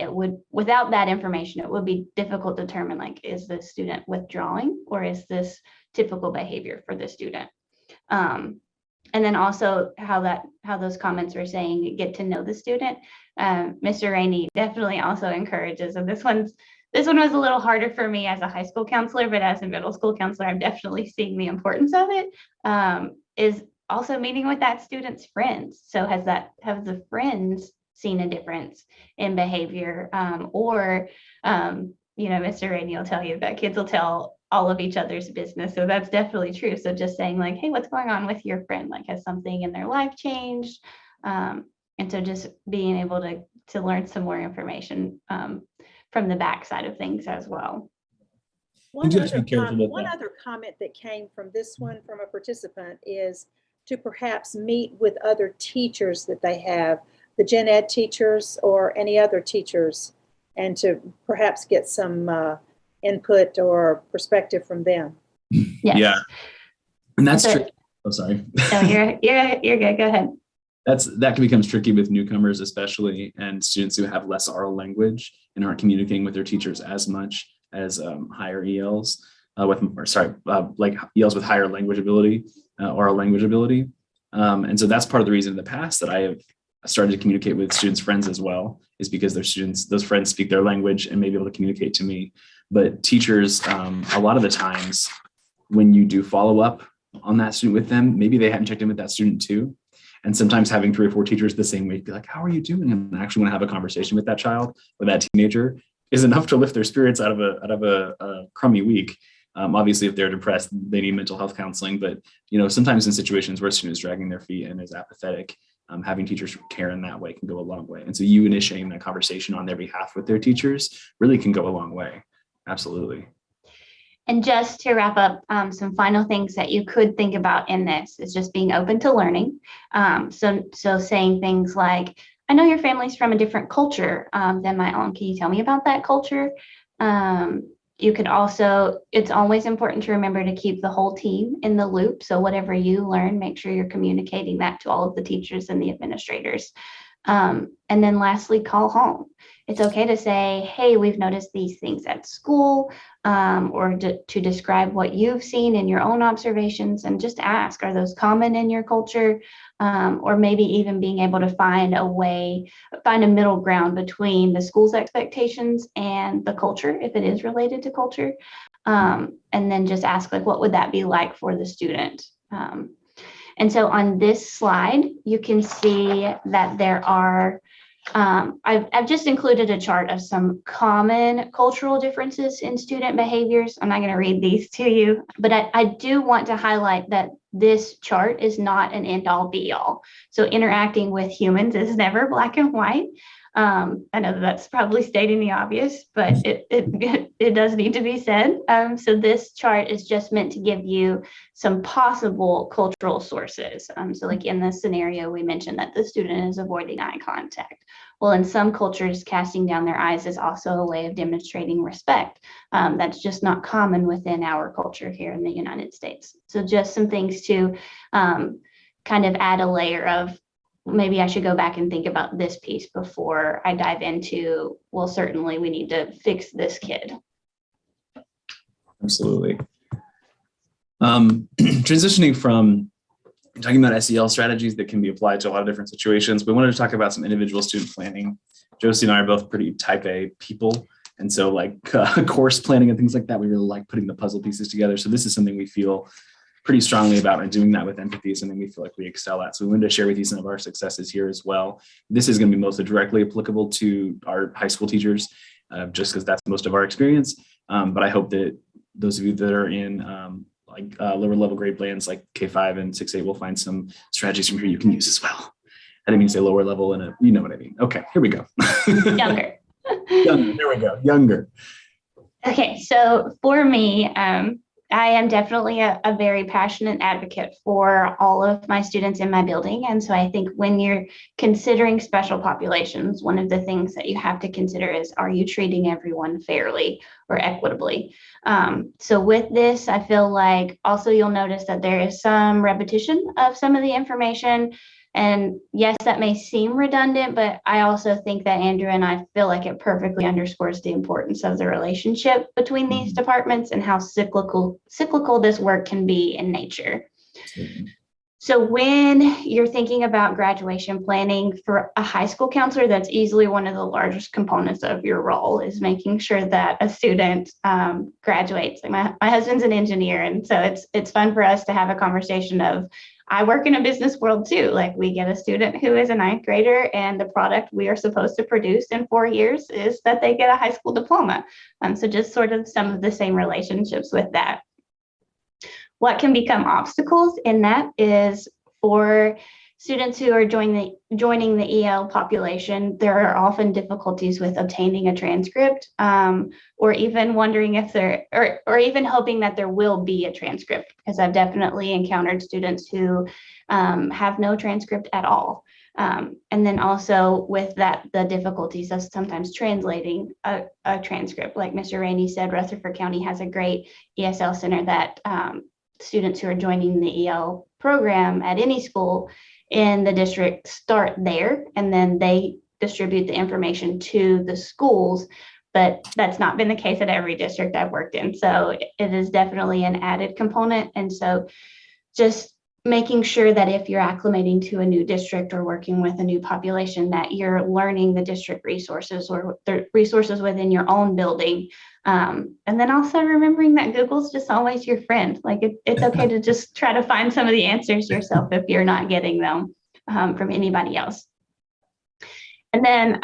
without that information, it would be difficult to determine, like, is the student withdrawing or is this typical behavior for the student? And then also how those comments were saying, get to know the student. Mr. Rainey definitely also encourages, and this one was a little harder for me as a high school counselor, but as a middle school counselor, I'm definitely seeing the importance of it, is also meeting with that student's friends. So have the friends seen a difference in behavior? Mr. Rainey will tell you that kids will tell all of each other's business. So that's definitely true. So just saying, like, hey, what's going on with your friend? Like, has something in their life changed? And so just being able to learn some more information from the backside of things as well. One do have to be careful with one that. other comment that came from this one from a participant is to perhaps meet with other teachers that they have, the gen ed teachers or any other teachers, and to perhaps get some input or perspective from them. Yes. Yeah. And that's So- true. Oh, sorry. No, you're good. Go ahead. That can become tricky with newcomers, especially, and students who have less oral language and aren't communicating with their teachers as much as higher ELs like ELs with higher language ability, oral language ability. And so that's part of the reason in the past that I have started to communicate with students' friends as well, is because those friends speak their language and may be able to communicate to me. But teachers, a lot of the times when you do follow up on that student with them, maybe they haven't checked in with that student too. And sometimes having 3 or 4 teachers the same way, be like, how are you doing? And I actually want to have a conversation with that child or that teenager is enough to lift their spirits out of a crummy week. Obviously, if they're depressed, they need mental health counseling. But sometimes in situations where a student is dragging their feet and is apathetic, having teachers care in that way can go a long way. And so you initiating that conversation on their behalf with their teachers really can go a long way. Absolutely. And just to wrap up, some final things that you could think about in this is just being open to learning. So saying things like, I know your family's from a different culture than my own. Can you tell me about that culture? You could also, it's always important to remember to keep the whole team in the loop. So whatever you learn, make sure you're communicating that to all of the teachers and the administrators. And then lastly, call home. It's okay to say, hey, we've noticed these things at school, or to describe what you've seen in your own observations, and just ask, are those common in your culture? Or maybe even being able to find a middle ground between the school's expectations and the culture, if it is related to culture. And then just ask, like, what would that be like for the student? And so on this slide, you can see that there are, I've just included a chart of some common cultural differences in student behaviors. I'm not going to read these to you, but I do want to highlight that this chart is not an end all be all. So interacting with humans is never black and white. I know that's probably stating the obvious, but it does need to be said. So this chart is just meant to give you some possible cultural sources. So like in this scenario, we mentioned that the student is avoiding eye contact. Well, in some cultures, casting down their eyes is also a way of demonstrating respect. That's just not common within our culture here in the United States. So just some things to kind of add a layer of, maybe I should go back and think about this piece before I dive into, well, certainly we need to fix this kid. Absolutely. Transitioning from talking about SEL strategies that can be applied to a lot of different situations, we wanted to talk about some individual student planning. Josie and I are both pretty type A people. And so course planning and things like that, we really like putting the puzzle pieces together. So this is something we feel pretty strongly about, and doing that with empathy is something we feel like we excel at. So we wanted to share with you some of our successes here as well. This is going to be mostly directly applicable to our high school teachers, just because that's most of our experience. But I hope that those of you that are in lower level grade plans like K5 and 6-8 will find some strategies from here you can use as well. I didn't mean to say lower level, and you know what I mean. Okay, here we go. Younger. Younger, there we go, younger. Okay, so for me, I am definitely a very passionate advocate for all of my students in my building. And so I think when you're considering special populations, one of the things that you have to consider is, are you treating everyone fairly or equitably? So with this, I feel like also you'll notice that there is some repetition of some of the information. And yes, that may seem redundant, but I also think that Andrew and I feel like it perfectly underscores the importance of the relationship between these departments and how cyclical this work can be in nature. So when you're thinking about graduation planning for a high school counselor, that's easily one of the largest components of your role, is making sure that a student graduates. Like my husband's an engineer, and so it's fun for us to have a conversation of, I work in a business world too. Like, we get a student who is a 9th grader, and the product we are supposed to produce in 4 years is that they get a high school diploma. So just sort of some of the same relationships with that. What can become obstacles in that is, for students who are joining the EL population, there are often difficulties with obtaining a transcript, or even wondering if or even hoping that there will be a transcript, because I've definitely encountered students who have no transcript at all. And then also with that, the difficulties of sometimes translating a transcript. Like Mr. Rainey said, Rutherford County has a great ESL center that students who are joining the EL program at any school in the district start there, and then they distribute the information to the schools. But that's not been the case at every district I've worked in. So it is definitely an added component. And so just making sure that if you're acclimating to a new district or working with a new population, that you're learning the district resources or the resources within your own building. And then also remembering that Google's just always your friend. Like, it's okay to just try to find some of the answers yourself if you're not getting them from anybody else. And then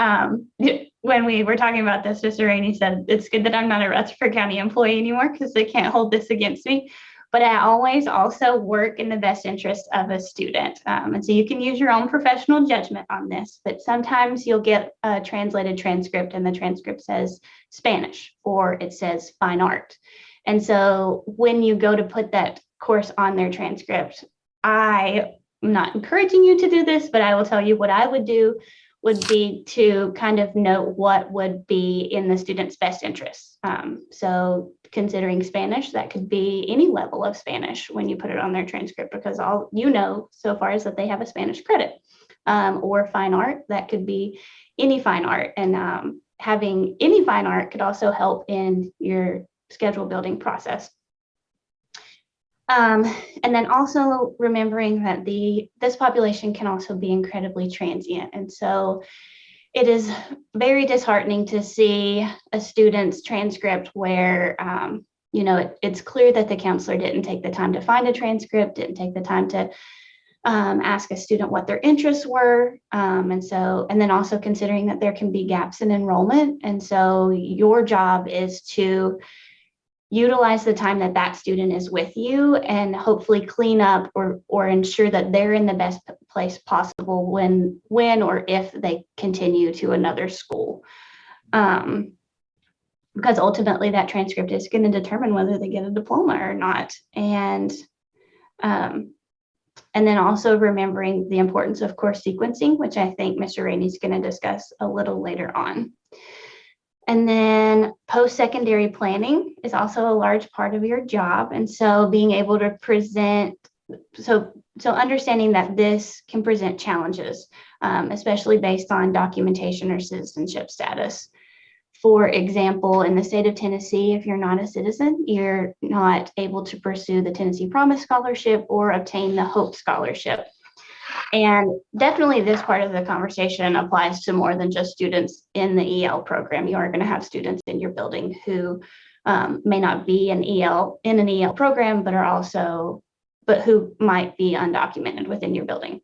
when we were talking about this, Mr. Rainey said, it's good that I'm not a Rutherford County employee anymore, because they can't hold this against me. But I always also work in the best interest of a student. And so you can use your own professional judgment on this, but sometimes you'll get a translated transcript and the transcript says Spanish, or it says fine art. And so when you go to put that course on their transcript, I'm not encouraging you to do this, but I will tell you what I would do would be to kind of note what would be in the student's best interest. So considering Spanish, that could be any level of Spanish when you put it on their transcript, because all you know so far is that they have a Spanish credit. Or fine art, that could be any fine art. And having any fine art could also help in your schedule building process. And then also remembering that this population can also be incredibly transient. And so it is very disheartening to see a student's transcript where, it's clear that the counselor didn't take the time to find a transcript, didn't take the time to ask a student what their interests were. And then also considering that there can be gaps in enrollment. And so your job is to utilize the time that student is with you and hopefully clean up or ensure that they're in the best place possible when or if they continue to another school. Because ultimately that transcript is going to determine whether they get a diploma or not. And then also remembering the importance of course sequencing, which I think Mr. Rainey is going to discuss a little later on. And then post-secondary planning is also a large part of your job. And so being able to present, so understanding that this can present challenges, especially based on documentation or citizenship status. For example, in the state of Tennessee, if you're not a citizen, you're not able to pursue the Tennessee Promise Scholarship or obtain the Hope Scholarship. And definitely this part of the conversation applies to more than just students in the EL program. You are going to have students in your building who may not be in an EL program, but who might be undocumented within your building.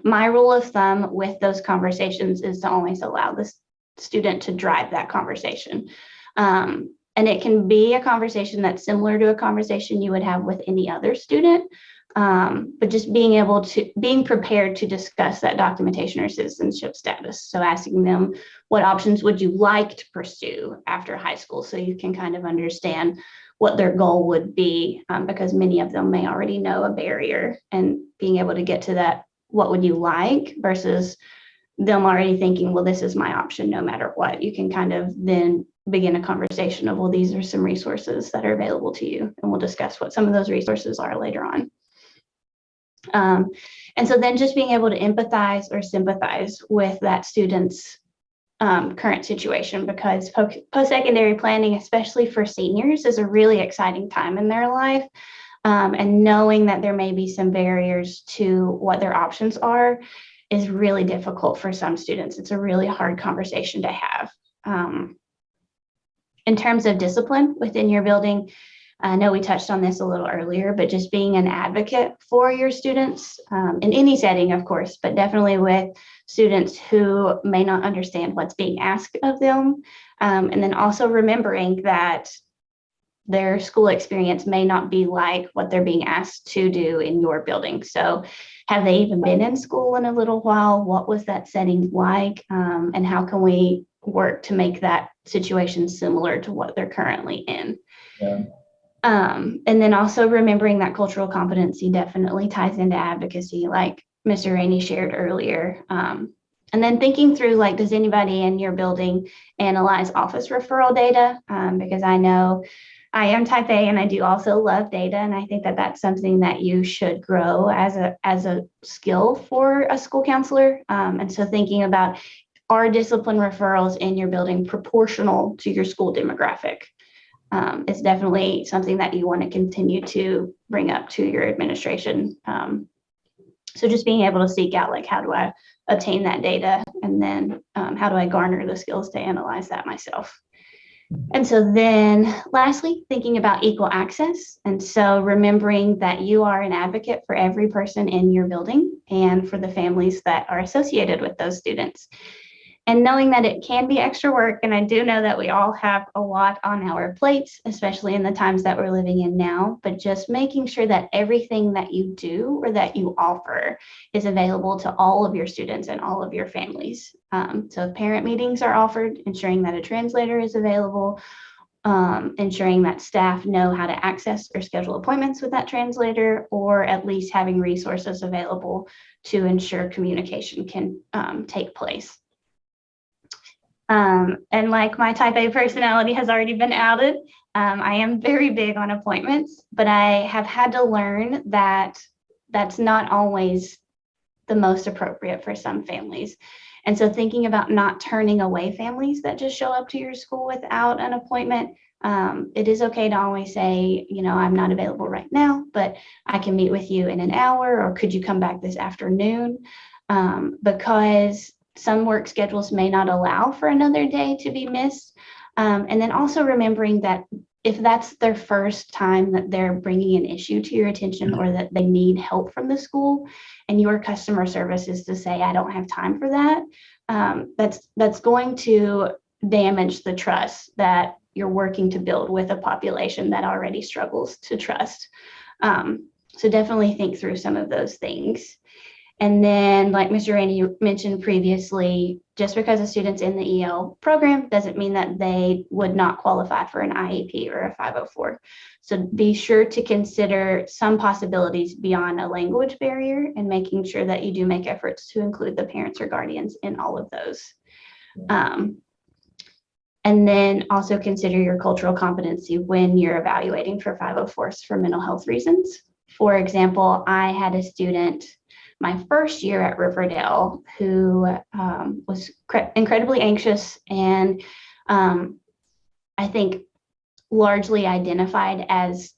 My rule of thumb with those conversations is to always allow the student to drive that conversation. And it can be a conversation that's similar to a conversation you would have with any other student, but just being prepared to discuss that documentation or citizenship status. So asking them, what options would you like to pursue after high school? So you can kind of understand what their goal would be, because many of them may already know a barrier, and being able to get to that, what would you like, versus them already thinking, well, this is my option no matter what. You can kind of then begin a conversation of, well, these are some resources that are available to you, and we'll discuss what some of those resources are later on. And so then just being able to empathize or sympathize with that student's current situation, because post-secondary planning, especially for seniors, is a really exciting time in their life. And knowing that there may be some barriers to what their options are is really difficult for some students. It's a really hard conversation to have. In terms of discipline within your building, I know we touched on this a little earlier, but just being an advocate for your students in any setting, of course, but definitely with students who may not understand what's being asked of them. And then also remembering that their school experience may not be like what they're being asked to do in your building. So have they even been in school in a little while? What was that setting like? And how can we work to make that situation similar to what they're currently in? Yeah. And then also remembering that cultural competency definitely ties into advocacy, like Mr. Rainey shared earlier. And then thinking through, like, does anybody in your building analyze office referral data? Because I know I am type A and I do also love data. And I think that that's something that you should grow as a skill for a school counselor. And so thinking about, are discipline referrals in your building proportional to your school demographic? Is definitely something that you want to continue to bring up to your administration. So just being able to seek out, like, how do I obtain that data? And then how do I garner the skills to analyze that myself? And so then lastly, thinking about equal access. And so remembering that you are an advocate for every person in your building and for the families that are associated with those students. And knowing that it can be extra work, and I do know that we all have a lot on our plates, especially in the times that we're living in now, but just making sure that everything that you do or that you offer is available to all of your students and all of your families. So if parent meetings are offered, ensuring that a translator is available, ensuring that staff know how to access or schedule appointments with that translator, or at least having resources available to ensure communication can take place. And like my type A personality has already been outed, I am very big on appointments, but I have had to learn that that's not always the most appropriate for some families. And so thinking about not turning away families that just show up to your school without an appointment, it is okay to always say, you know, I'm not available right now, but I can meet with you in an hour, or could you come back this afternoon? Because some work schedules may not allow for another day to be missed. And then also remembering that if that's their first time that they're bringing an issue to your attention, or that they need help from the school, and your customer service is to say, I don't have time for that, that's going to damage the trust that you're working to build with a population that already struggles to trust. So definitely think through some of those things. And then, like Mr. Rainey mentioned previously, just because a student's in the EL program doesn't mean that they would not qualify for an IEP or a 504. So be sure to consider some possibilities beyond a language barrier, and making sure that you do make efforts to include the parents or guardians in all of those. And then also consider your cultural competency when you're evaluating for 504s for mental health reasons. For example, I had a student my first year at Riverdale who was incredibly anxious and I think largely identified as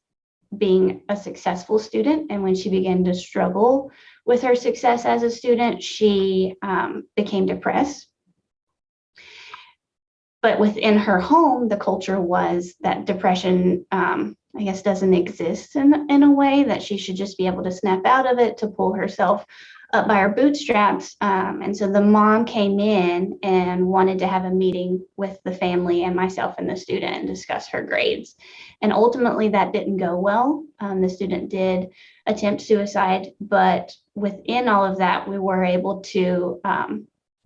being a successful student. And when she began to struggle with her success as a student, she became depressed. But within her home, the culture was that depression, I guess, doesn't exist in a way, that she should just be able to snap out of it, to pull herself up by her bootstraps. And so the mom came in and wanted to have a meeting with the family and myself and the student and discuss her grades. And ultimately that didn't go well. The student did attempt suicide, but within all of that, we were able to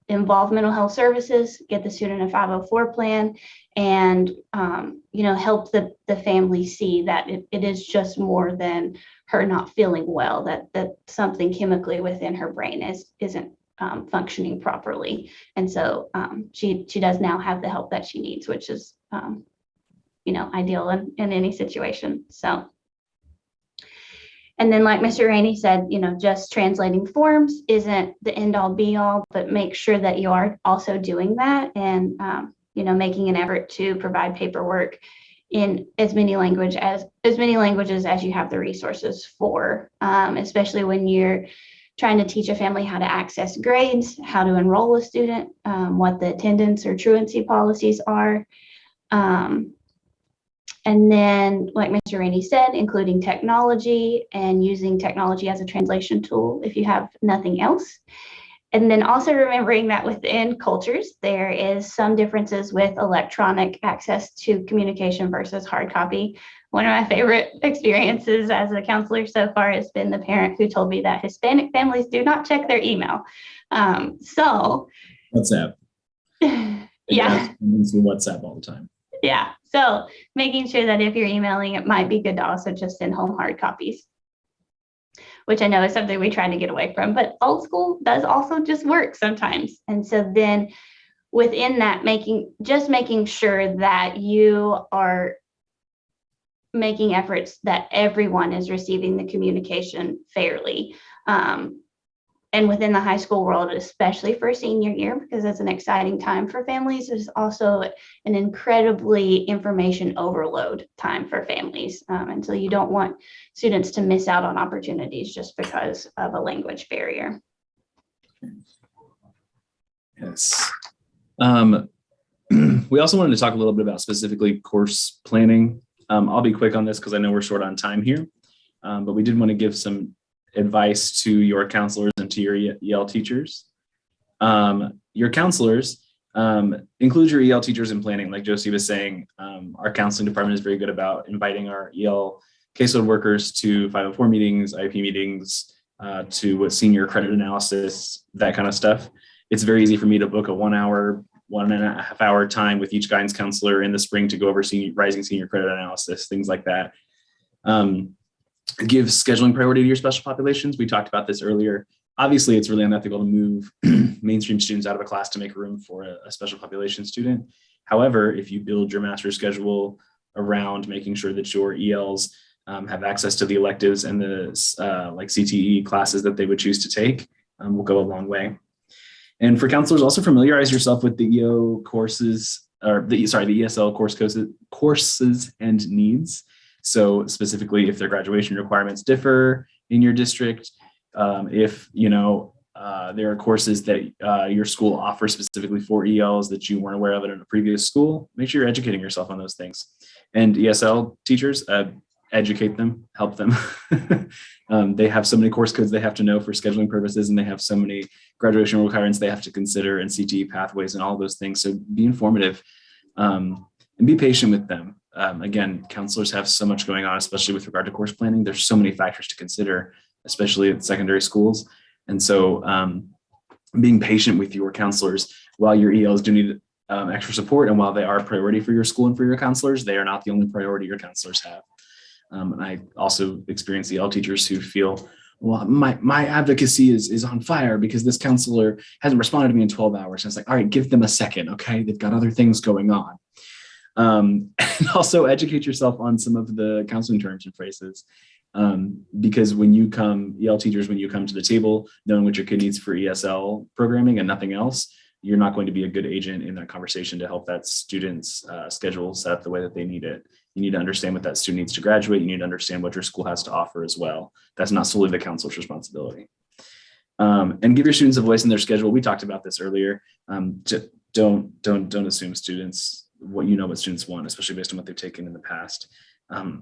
involve mental health services, get the student a 504 plan, and help the family see that it is just more than her not feeling well, that something chemically within her brain isn't functioning properly. And so she does now have the help that she needs, which is ideal in any situation. So. And then, like Mr. Rainey said, just translating forms isn't the end all be all, but make sure that you are also doing that, and making an effort to provide paperwork in as many languages as you have the resources for, especially when you're trying to teach a family how to access grades, how to enroll a student, what the attendance or truancy policies are. And then, like Mr. Rainey said, including technology and using technology as a translation tool if you have nothing else. And then also remembering that within cultures, there is some differences with electronic access to communication versus hard copy. One of my favorite experiences as a counselor so far has been the parent who told me that Hispanic families do not check their email. WhatsApp. Yeah. WhatsApp all the time. Yeah. So making sure that if you're emailing, it might be good to also just send home hard copies, which I know is something we try to get away from, but old school does also just work sometimes. And so then within that, making sure that you are making efforts that everyone is receiving the communication fairly. And within the high school world, especially for senior year, because it's an exciting time for families, there's also an incredibly information overload time for families. And so you don't want students to miss out on opportunities just because of a language barrier. Yes. We also wanted to talk a little bit about specifically course planning. I'll be quick on this because I know we're short on time here, but we did want to give some advice to your counselors and to your EL teachers. Your counselors, include your EL teachers in planning. Like Josie was saying, our counseling department is very good about inviting our EL caseload workers to 504 meetings, IEP meetings, to senior credit analysis, that kind of stuff. It's very easy for me to book a 1 hour, 1.5 hour time with each guidance counselor in the spring to go over rising senior credit analysis, things like that. Give scheduling priority to your special populations. We talked about this earlier. Obviously, it's really unethical to move mainstream students out of a class to make room for a special population student. However, if you build your master schedule around making sure that your ELs have access to the electives and the like CTE classes that they would choose to take, will go a long way. And for counselors, also familiarize yourself with the EO courses, or the ESL courses and needs. So specifically, if their graduation requirements differ in your district, if there are courses that your school offers specifically for ELs that you weren't aware of in a previous school, make sure you're educating yourself on those things. And ESL teachers, educate them, help them. They have so many course codes they have to know for scheduling purposes, and they have so many graduation requirements they have to consider, and CTE pathways and all those things. So be informative and be patient with them. Again, counselors have so much going on, especially with regard to course planning. There's so many factors to consider, especially at secondary schools. And so being patient with your counselors while your ELs do need extra support, and while they are a priority for your school and for your counselors, they are not the only priority your counselors have. And I also experience EL teachers who feel, well, my advocacy is on fire because this counselor hasn't responded to me in 12 hours. And it's like, all right, give them a second, okay? They've got other things going on. And also educate yourself on some of the counseling terms and phrases. Because when you come, EL teachers, when you come to the table, knowing what your kid needs for ESL programming and nothing else, you're not going to be a good agent in that conversation to help that student's schedule set up the way that they need it. You need to understand what that student needs to graduate. You need to understand what your school has to offer as well. That's not solely the counselor's responsibility. And give your students a voice in their schedule. We talked about this earlier. Don't assume students what students want, especially based on what they've taken in the past.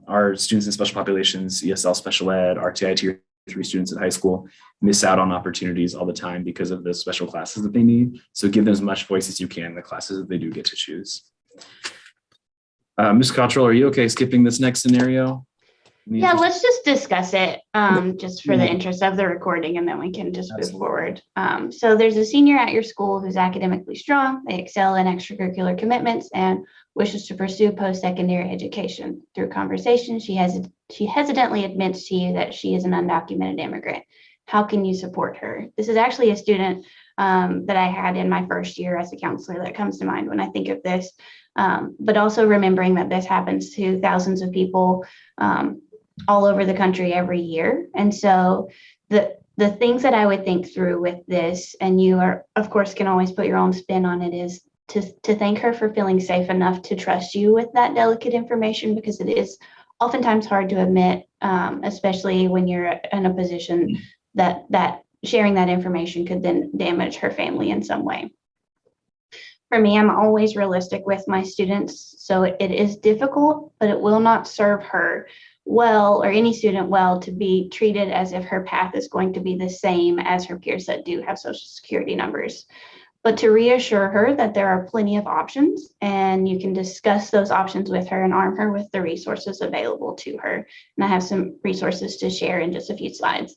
Our students in special populations, ESL special ed, RTI tier 3 students at high school miss out on opportunities all the time because of the special classes that they need. So give them as much voice as you can in the classes that they do get to choose. Ms. Cottrell, are you okay skipping this next scenario? Yeah, let's just discuss it just for the interest of the recording, and then we can just move forward. So there's a senior at your school who's academically strong. They excel in extracurricular commitments and wishes to pursue post-secondary education. Through conversation, she hesitantly admits to you that she is an undocumented immigrant. How can you support her? This is actually a student that I had in my first year as a counselor that comes to mind when I think of this. But also remembering that this happens to thousands of people all over the country every year. And so the things that I would think through with this, and you are, of course, can always put your own spin on it, is to thank her for feeling safe enough to trust you with that delicate information, because it is oftentimes hard to admit, especially when you're in a position that sharing that information could then damage her family in some way. For me, I'm always realistic with my students, so it is difficult, but it will not serve her well, or any student well, to be treated as if her path is going to be the same as her peers that do have social security numbers. But to reassure her that there are plenty of options, and you can discuss those options with her and arm her with the resources available to her. And I have some resources to share in just a few slides.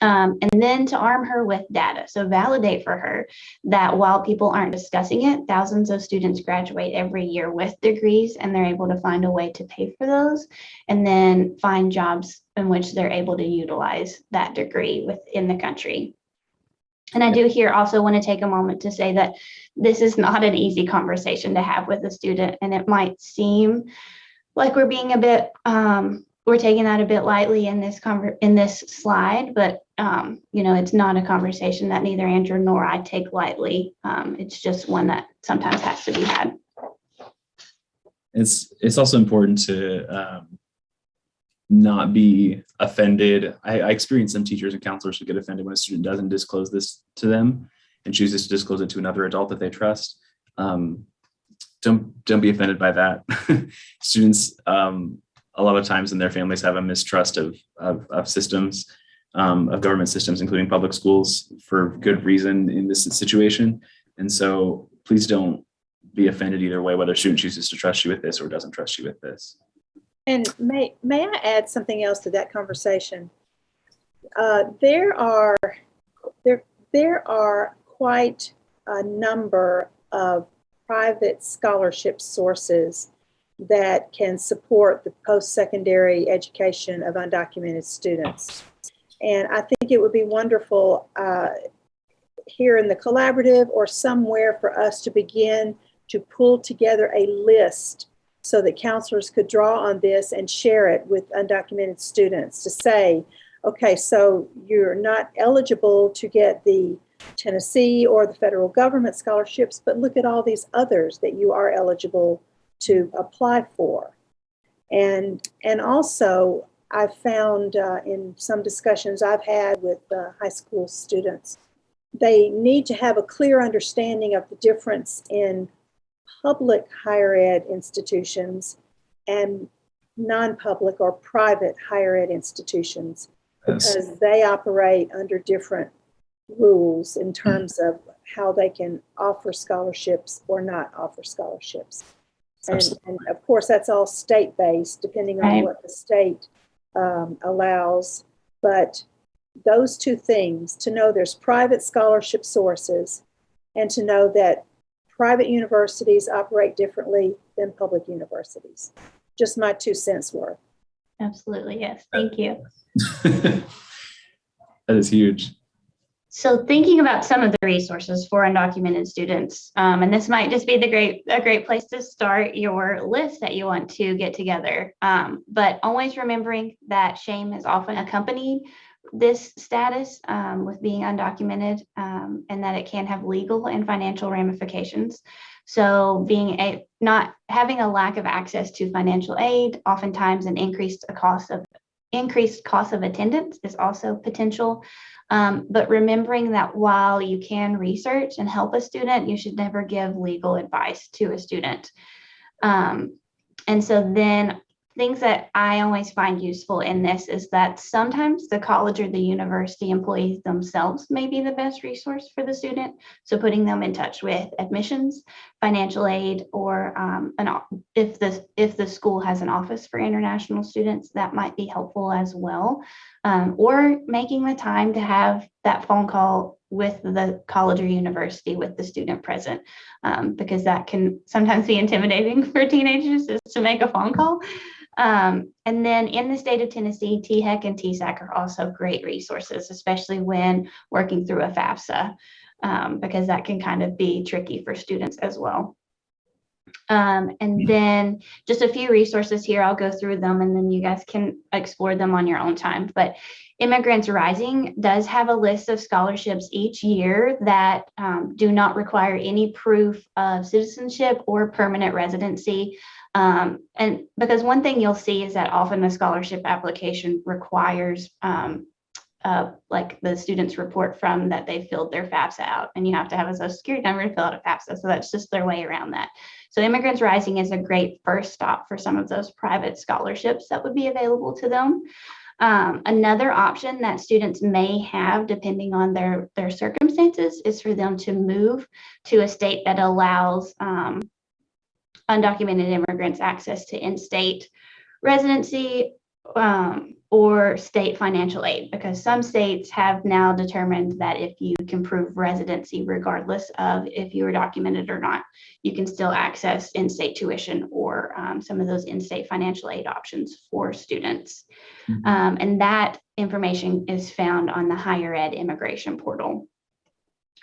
And then to arm her with data. So validate for her that while people aren't discussing it, thousands of students graduate every year with degrees, and they're able to find a way to pay for those, and then find jobs in which they're able to utilize that degree within the country. And I do here also want to take a moment to say that this is not an easy conversation to have with a student, and it might seem like we're being a bit we're taking that a bit lightly in this slide, but it's not a conversation that neither Andrew nor I take lightly. It's just one that sometimes has to be had. It's also important to not be offended. I experience some teachers and counselors who get offended when a student doesn't disclose this to them and chooses to disclose it to another adult that they trust. Don't be offended by that. Students, a lot of times in their families, have a mistrust of systems, of government systems, including public schools, for good reason in this situation. And so please don't be offended either way, whether a student chooses to trust you with this or doesn't trust you with this. And may I add something else to that conversation? There are quite a number of private scholarship sources that can support the post-secondary education of undocumented students. And I think it would be wonderful here in the collaborative or somewhere for us to begin to pull together a list so that counselors could draw on this and share it with undocumented students to say, okay, so you're not eligible to get the Tennessee or the federal government scholarships, but look at all these others that you are eligible to apply for. And also, I've found in some discussions I've had with high school students, they need to have a clear understanding of the difference in public higher ed institutions and non-public or private higher ed institutions, because they operate under different rules in terms of how they can offer scholarships or not offer scholarships. And of course, that's all state-based, depending on what the state allows. But those two things, to know there's private scholarship sources and to know that private universities operate differently than public universities. Just my 2 cents worth. Absolutely, yes. Thank you. That is huge. So thinking about some of the resources for undocumented students, and this might just be a great place to start your list that you want to get together. But always remembering that shame is often accompanied this status with being undocumented, and that it can have legal and financial ramifications. So not having a lack of access to financial aid, oftentimes an increased cost of attendance is also potential. But remembering that while you can research and help a student, you should never give legal advice to a student. And so then things that I always find useful in this is that sometimes the college or the university employees themselves may be the best resource for the student. So putting them in touch with admissions, financial aid, or if the school has an office for international students, that might be helpful as well. Or making the time to have that phone call with the college or university with the student present, because that can sometimes be intimidating for teenagers just to make a phone call. And then in the state of Tennessee, THEC and TSAC are also great resources, especially when working through a FAFSA, because that can kind of be tricky for students as well. And then just a few resources here, I'll go through them and then you guys can explore them on your own time. But Immigrants Rising does have a list of scholarships each year that do not require any proof of citizenship or permanent residency. And because one thing you'll see is that often the scholarship application requires like the students report from that they filled their FAFSA out, and you have to have a social security number to fill out a FAFSA. So that's just their way around that. So Immigrants Rising is a great first stop for some of those private scholarships that would be available to them. Another option that students may have, depending on their circumstances, is for them to move to a state that allows undocumented immigrants access to in-state residency or state financial aid, because some states have now determined that if you can prove residency, regardless of if you are documented or not, you can still access in-state tuition or some of those in-state financial aid options for students. Mm-hmm. And that information is found on the Higher Ed Immigration Portal.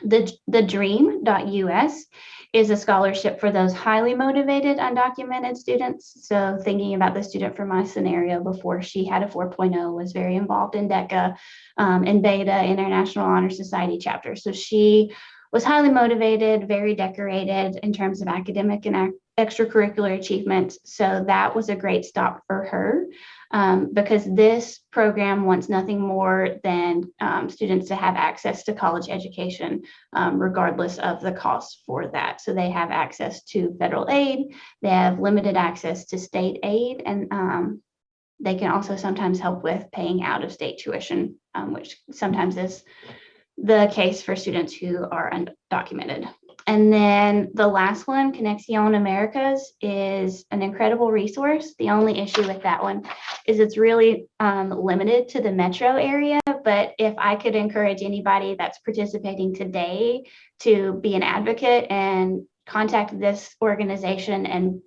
The Dream.us is a scholarship for those highly motivated undocumented students. So thinking about the student from my scenario before she had a 4.0, was very involved in DECA and Beta International Honor Society chapter. So she was highly motivated, very decorated in terms of academic and extracurricular achievements. So that was a great stop for her because this program wants nothing more than students to have access to college education, regardless of the cost for that. So they have access to federal aid, they have limited access to state aid, and they can also sometimes help with paying out of state tuition, which sometimes is the case for students who are undocumented. And then the last one, Conexión Americas, is an incredible resource. The only issue with that one is it's really limited to the metro area. But if I could encourage anybody that's participating today to be an advocate and contact this organization and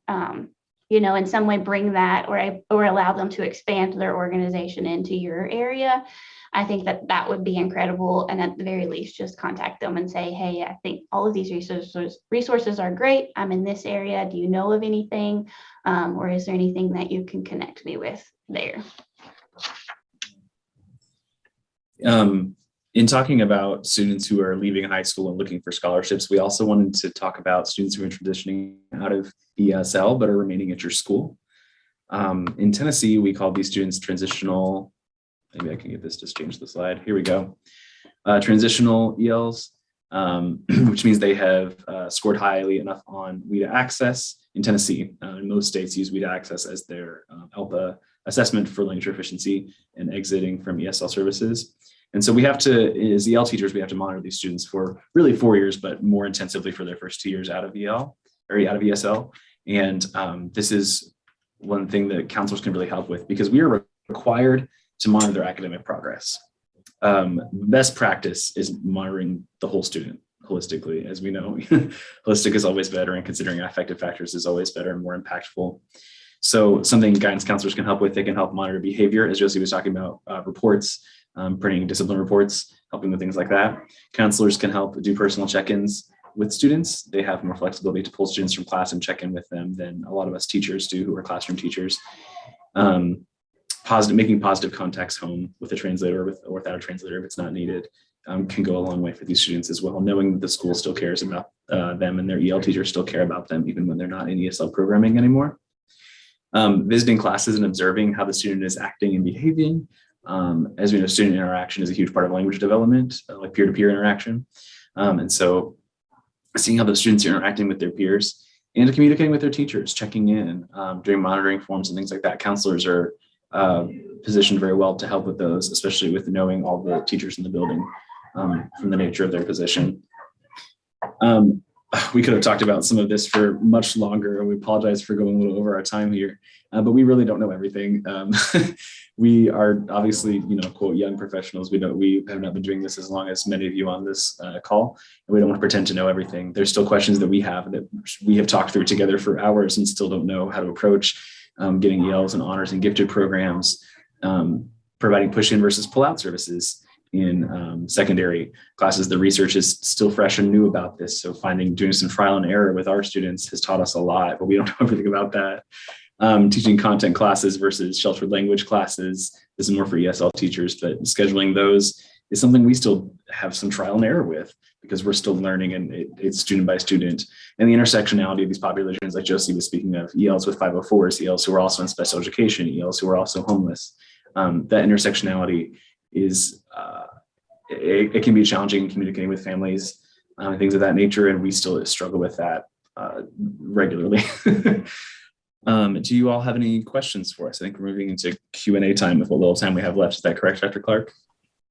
in some way bring that or allow them to expand their organization into your area, I think that would be incredible. And at the very least, just contact them and say, hey, I think all of these resources are great. I'm in this area. Do you know of anything? Or is there anything that you can connect me with there? In talking about students who are leaving high school and looking for scholarships, we also wanted to talk about students who are transitioning out of ESL but are remaining at your school. In Tennessee, we call these students transitional. Maybe I can get this, just change the slide. Here we go. Transitional ELs, which means they have scored highly enough on WIDA Access in Tennessee. Most states use WIDA Access as their ELPA assessment for language proficiency and exiting from ESL services. And so we have to, as EL teachers, we have to monitor these students for really 4 years, but more intensively for their first 2 years out of EL or out of ESL. And this is one thing that counselors can really help with, because we are required to monitor their academic progress. Best practice is monitoring the whole student holistically. As we know, holistic is always better, and considering affective factors is always better and more impactful. So something guidance counselors can help with, they can help monitor behavior, as Josie was talking about, reports, printing discipline reports, helping with things like that. Counselors can help do personal check-ins with students. They have more flexibility to pull students from class and check in with them than a lot of us teachers do, who are classroom teachers. making positive contacts home with a translator or without a translator if it's not needed can go a long way for these students as well. Knowing that the school still cares about them and their EL teachers still care about them even when they're not in ESL programming anymore. Visiting classes and observing how the student is acting and behaving. As we know, student interaction is a huge part of language development, like peer-to-peer interaction. And so seeing how those students are interacting with their peers and communicating with their teachers, checking in, doing monitoring forms and things like that. Counselors are positioned very well to help with those, especially with knowing all the teachers in the building from the nature of their position. We could have talked about some of this for much longer, and we apologize for going a little over our time here, but we really don't know everything. We are obviously, quote, young professionals. We have not been doing this as long as many of you on this call, and we don't want to pretend to know everything. There's still questions that we have talked through together for hours and still don't know how to approach getting ELs and honors and gifted programs, providing push-in versus pull-out services in secondary classes. The research is still fresh and new about this. So doing some trial and error with our students has taught us a lot, but we don't know everything about that. Teaching content classes versus sheltered language classes. This is more for ESL teachers, but scheduling those is something we still have some trial and error with because we're still learning, and it's student by student. And the intersectionality of these populations, like Josie was speaking of, ELs with 504s, ELs who are also in special education, ELs who are also homeless. That intersectionality is, it can be challenging in communicating with families and things of that nature, and we still struggle with that regularly. Do you all have any questions for us? I think we're moving into Q&A time with what little time we have left. Is that correct, Dr. Clark?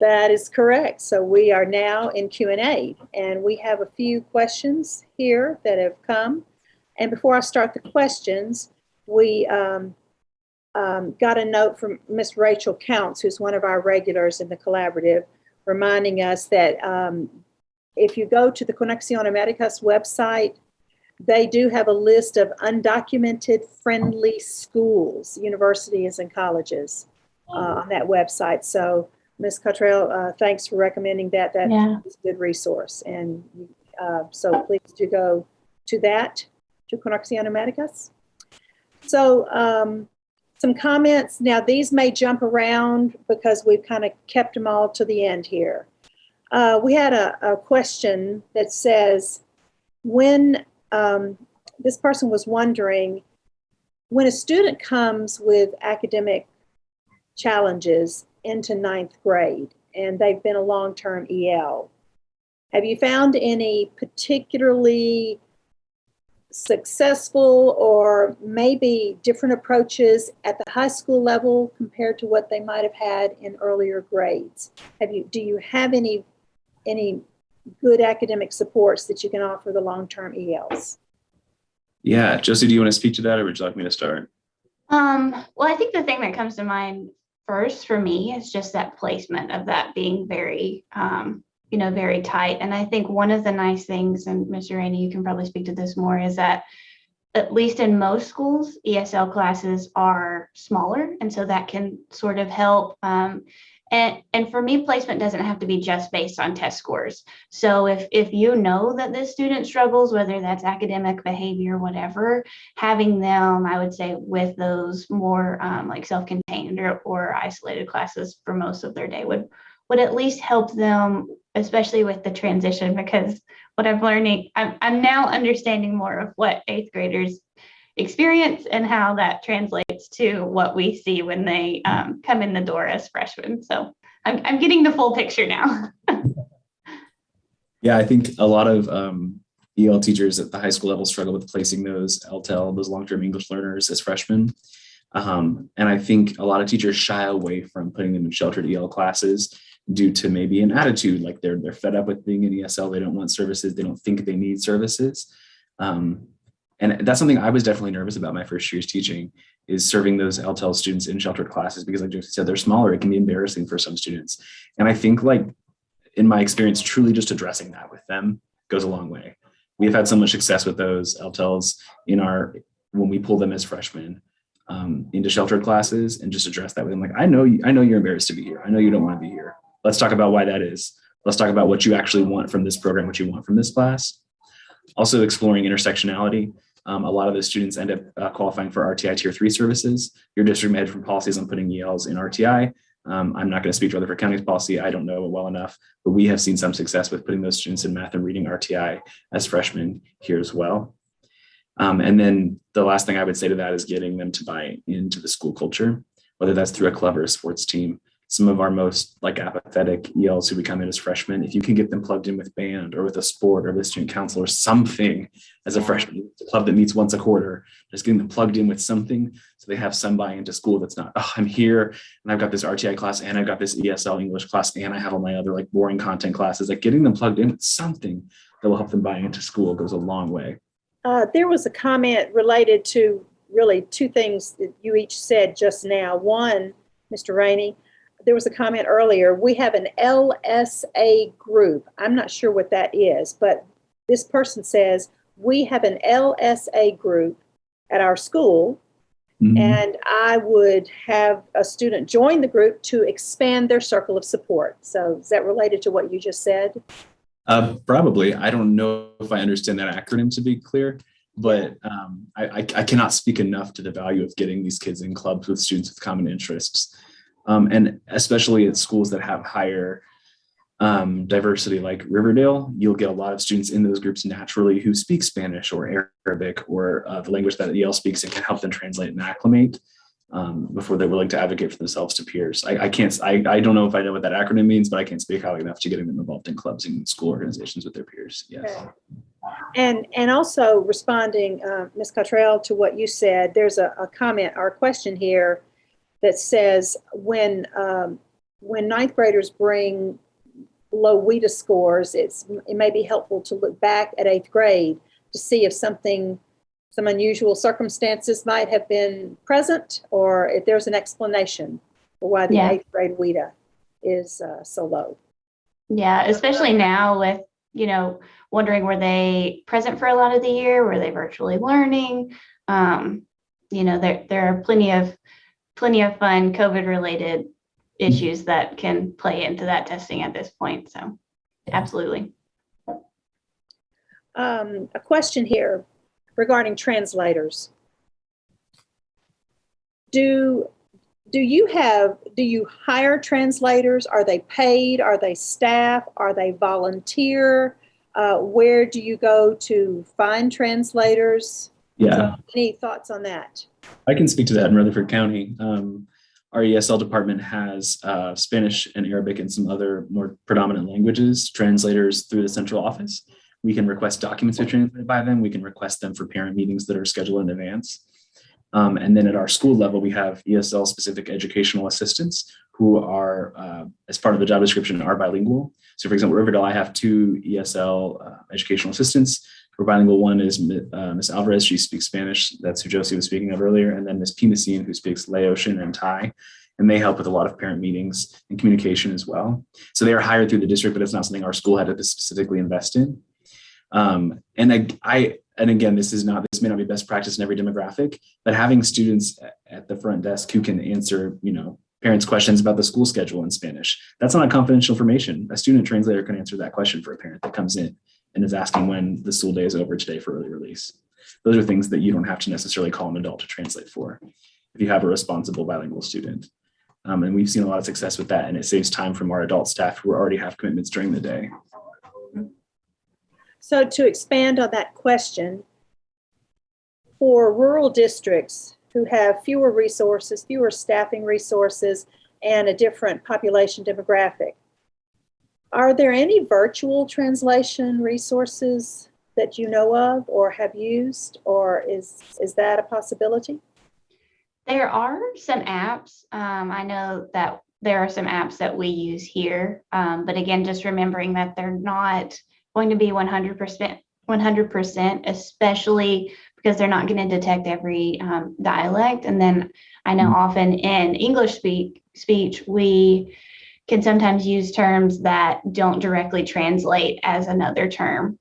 That is correct. So we are now in Q&A, and we have a few questions here that have come. And before I start the questions, we got a note from Miss Rachel Counts, who's one of our regulars in the collaborative, reminding us that if you go to the Conexión Américas website, they do have a list of undocumented friendly schools, universities, and colleges on that website. So, Ms. Cottrell, thanks for recommending that. That is a good resource. And so please do go to that, to Conexión Américas. So some comments. Now, these may jump around because we've kind of kept them all to the end here. We had a question that says, when this person was wondering, when a student comes with academic challenges into 9th grade and they've been a long-term EL, have you found any particularly successful or maybe different approaches at the high school level compared to what they might have had in earlier grades? Do you have any good academic supports that you can offer the long-term ELs? Yeah, Josie, do you want to speak to that, or would you like me to start? Well, I think the thing that comes to mind first for me is just that placement of that being very, very tight. And I think one of the nice things, and Mr. Rainey, you can probably speak to this more, is that at least in most schools, ESL classes are smaller. And so that can sort of help. And for me, placement doesn't have to be just based on test scores. So if you know that this student struggles, whether that's academic, behavior, whatever, having them, I would say, with those more like self-contained or isolated classes for most of their day would at least help them, especially with the transition, because what I'm learning, I'm now understanding more of what 8th graders experience and how that translates to what we see when they come in the door as freshmen. So I'm getting the full picture now. Yeah, I think a lot of EL teachers at the high school level struggle with placing those LTEL, those long-term English learners, as freshmen. And I think a lot of teachers shy away from putting them in sheltered EL classes due to maybe an attitude, like they're fed up with being in ESL. They don't want services. They don't think they need services. And that's something I was definitely nervous about my first year's teaching, is serving those LTEL students in sheltered classes, because like Josie said, they're smaller. It can be embarrassing for some students. And I think, like, in my experience, truly just addressing that with them goes a long way. We've had so much success with those LTELs when we pull them as freshmen into sheltered classes and just address that with them. Like, I know you're embarrassed to be here. I know you don't want to be here. Let's talk about why that is. Let's talk about what you actually want from this program, what you want from this class. Also exploring intersectionality. A lot of those students end up qualifying for RTI Tier 3 services. Your district may have different policies on putting ELs in RTI. I'm not going to speak to Rutherford County's policy. I don't know it well enough, but we have seen some success with putting those students in math and reading RTI as freshmen here as well. And then the last thing I would say to that is getting them to buy into the school culture, whether that's through a club or a sports team. Some of our most apathetic ELs who become in as freshmen, if you can get them plugged in with band or with a sport or with student council or something as a freshman, a club that meets once a quarter, just getting them plugged in with something so they have some buy into school that's not, oh, I'm here and I've got this RTI class and I've got this ESL English class and I have all my other boring content classes. Getting them plugged in with something that will help them buy into school goes a long way. There was a comment related to really two things that you each said just now. One, Mr. Rainey, there was a comment earlier. We have an LSA group. I'm not sure what that is, but this person says we have an LSA group at our school, and I would have a student join the group to expand their circle of support. So is that related to what you just said? Probably. I don't know if I understand that acronym, to be clear, but I cannot speak enough to the value of getting these kids in clubs with students with common interests. And especially at schools that have higher diversity like Riverdale, you'll get a lot of students in those groups naturally who speak Spanish or Arabic or the language that EL speaks and can help them translate and acclimate before they're willing to advocate for themselves to peers. I don't know if I know what that acronym means, but I can't speak highly enough to getting them involved in clubs and school organizations with their peers. Yes. Okay. And also responding, Ms. Cottrell, to what you said, there's a comment or a question here that says when ninth graders bring low WIDA scores, it may be helpful to look back at eighth grade to see if some unusual circumstances might have been present, or if there's an explanation for why the eighth grade WIDA is so low. Yeah, especially now with, wondering, were they present for a lot of the year? Were they virtually learning? There are plenty of fun COVID-related issues that can play into that testing at this point. So absolutely. A question here regarding translators. Do you hire translators? Are they paid? Are they staff? Are they volunteer? Where do you go to find translators? Yeah. So any thoughts on that? I can speak to that in Rutherford County. Our ESL department has Spanish and Arabic and some other more predominant languages, translators through the central office. We can request documents to be translated by them. We can request them for parent meetings that are scheduled in advance. And then at our school level, we have ESL specific educational assistants who are, as part of the job description, are bilingual. So for example, Riverdale, I have two ESL educational assistants. For bilingual, one is Ms. Alvarez. She speaks Spanish. That's who Josie was speaking of earlier. And then Ms. Pimasine, who speaks Laotian and Thai. And they help with a lot of parent meetings and communication as well. So they are hired through the district, but it's not something our school had to specifically invest in. And again, this may not be best practice in every demographic, but having students at the front desk who can answer, parents' questions about the school schedule in Spanish, that's not confidential information. A student translator can answer that question for a parent that comes in and is asking when the school day is over today for early release. Those are things that you don't have to necessarily call an adult to translate for if you have a responsible bilingual student. And we've seen a lot of success with that, and it saves time from our adult staff who already have commitments during the day. So to expand on that question, for rural districts who have fewer resources, fewer staffing resources, and a different population demographic, are there any virtual translation resources that you know of or have used, or is that a possibility? There are some apps. I know that there are some apps that we use here, but again, just remembering that they're not going to be 100%, especially because they're not going to detect every dialect. And then I know often in English speech, we can sometimes use terms that don't directly translate as another term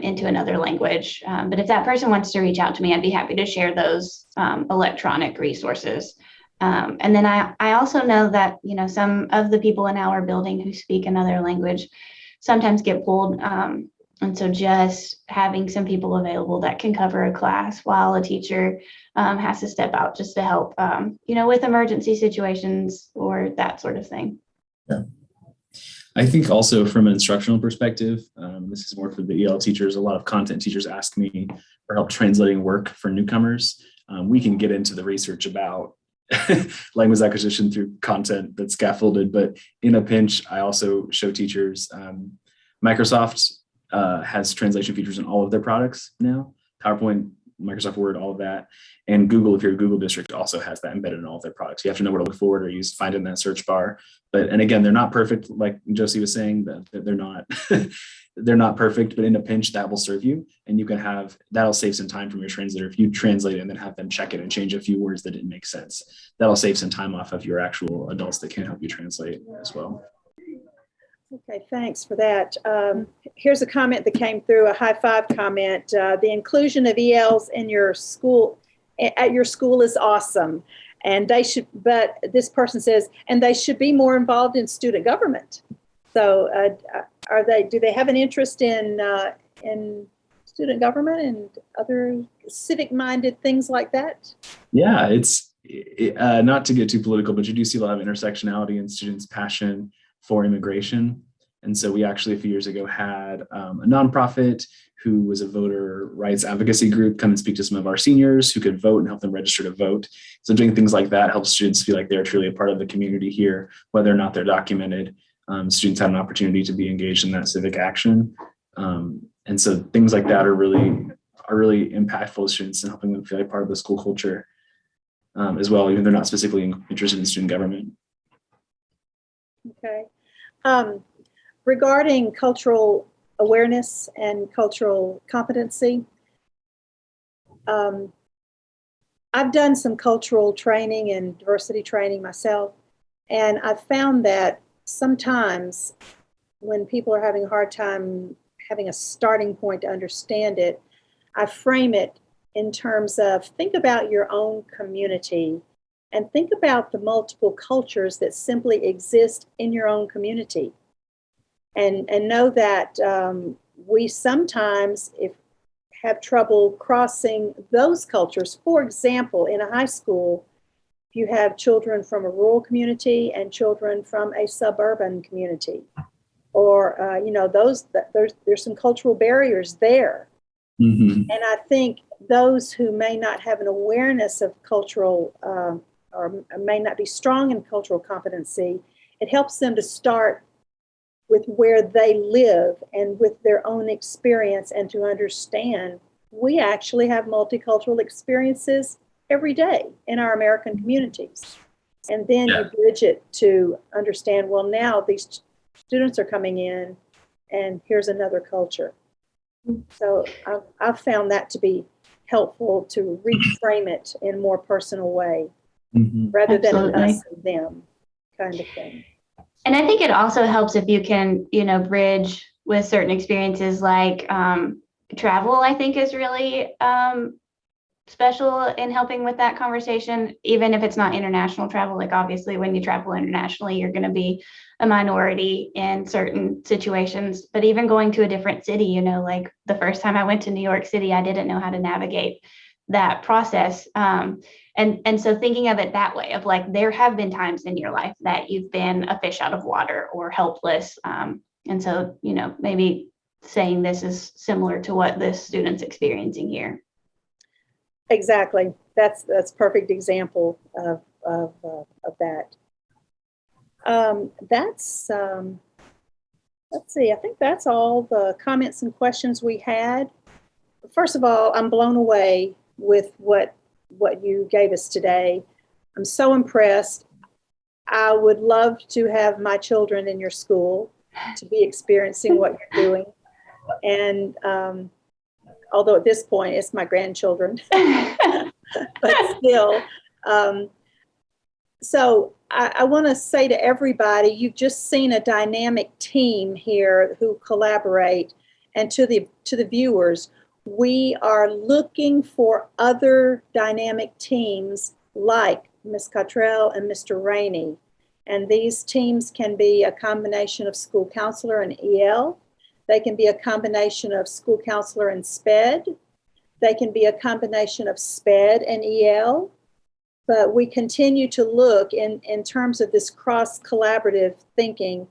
into another language. But if that person wants to reach out to me, I'd be happy to share those electronic resources. And then I also know that, some of the people in our building who speak another language sometimes get pulled And so just having some people available that can cover a class while a teacher has to step out just to help, with emergency situations or that sort of thing. Yeah. I think also from an instructional perspective, this is more for the EL teachers. A lot of content teachers ask me for help translating work for newcomers. We can get into the research about language acquisition through content that's scaffolded, but in a pinch, I also show teachers. Microsoft has translation features in all of their products now. PowerPoint, Microsoft Word, all of that. And Google, if you're a Google district, also has that embedded in all of their products. You have to know where to look for it or find it in that search bar. And again, they're not perfect, like Josie was saying, that they're not they're not perfect, but in a pinch, that will serve you. And you can that'll save some time from your translator. If you translate it and then have them check it and change a few words that didn't make sense, that'll save some time off of your actual adults that can help you translate as well. Okay, thanks for that. Here's a comment that came through, a high five comment. The inclusion of ELs in your school, at your school, is awesome. And but this person says, and they should be more involved in student government. So do they have an interest in student government and other civic-minded things like that? Yeah, it's not to get too political, but you do see a lot of intersectionality in students' passion for immigration. And so we actually a few years ago had a nonprofit who was a voter rights advocacy group come and speak to some of our seniors who could vote and help them register to vote. So doing things like that helps students feel like they're truly a part of the community here, whether or not they're documented. Students have an opportunity to be engaged in that civic action. And so things like that are really impactful to students and helping them feel like part of the school culture as well, even if they're not specifically interested in student government. Okay. Regarding cultural awareness and cultural competency, I've done some cultural training and diversity training myself, and I've found that sometimes when people are having a hard time having a starting point to understand it, I frame it in terms of think about your own community and think about the multiple cultures that simply exist in your own community. And know that we sometimes have trouble crossing those cultures. For example, in a high school, if you have children from a rural community and children from a suburban community, or there's some cultural barriers there. Mm-hmm. And I think those who may not have an awareness of cultural or may not be strong in cultural competency, it helps them to start with where they live and with their own experience, and to understand we actually have multicultural experiences every day in our American communities. And then you bridge it to understand, well, now these students are coming in and here's another culture. So I've found that to be helpful to reframe it in a more personal way, rather than an us and them kind of thing. And I think it also helps if you can, bridge with certain experiences like travel, I think is really special in helping with that conversation, even if it's not international travel. Like obviously when you travel internationally, you're going to be a minority in certain situations, but even going to a different city, like the first time I went to New York City, I didn't know how to navigate that process. And so thinking of it that way, of like, there have been times in your life that you've been a fish out of water or helpless. And so, maybe saying this is similar to what this student's experiencing here. Exactly. That's perfect example of that. Let's see, I think that's all the comments and questions we had. First of all, I'm blown away with what you gave us today. I'm so impressed. I would love to have my children in your school to be experiencing what you're doing. And although at this point it's my grandchildren, but still. So I want to say to everybody, you've just seen a dynamic team here who collaborate, and to the viewers, we are looking for other dynamic teams like Ms. Cottrell and Mr. Rainey. And these teams can be a combination of school counselor and EL. They can be a combination of school counselor and SPED. They can be a combination of SPED and EL. But we continue to look in terms of this cross-collaborative thinking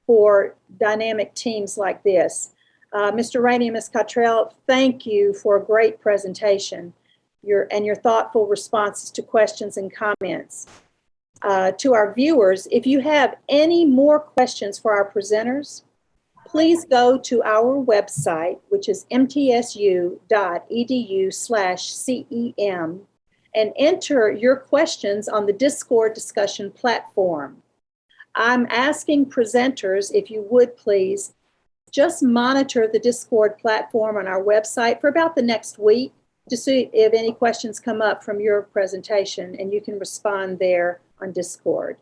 for dynamic teams like this. Mr. Rainey and Ms. Cottrell, thank you for a great presentation and your thoughtful responses to questions and comments. To our viewers, if you have any more questions for our presenters, please go to our website, which is mtsu.edu/CEM, and enter your questions on the Discord discussion platform. I'm asking presenters, if you would please, just monitor the Discord platform on our website for about the next week to see if any questions come up from your presentation, and you can respond there on Discord.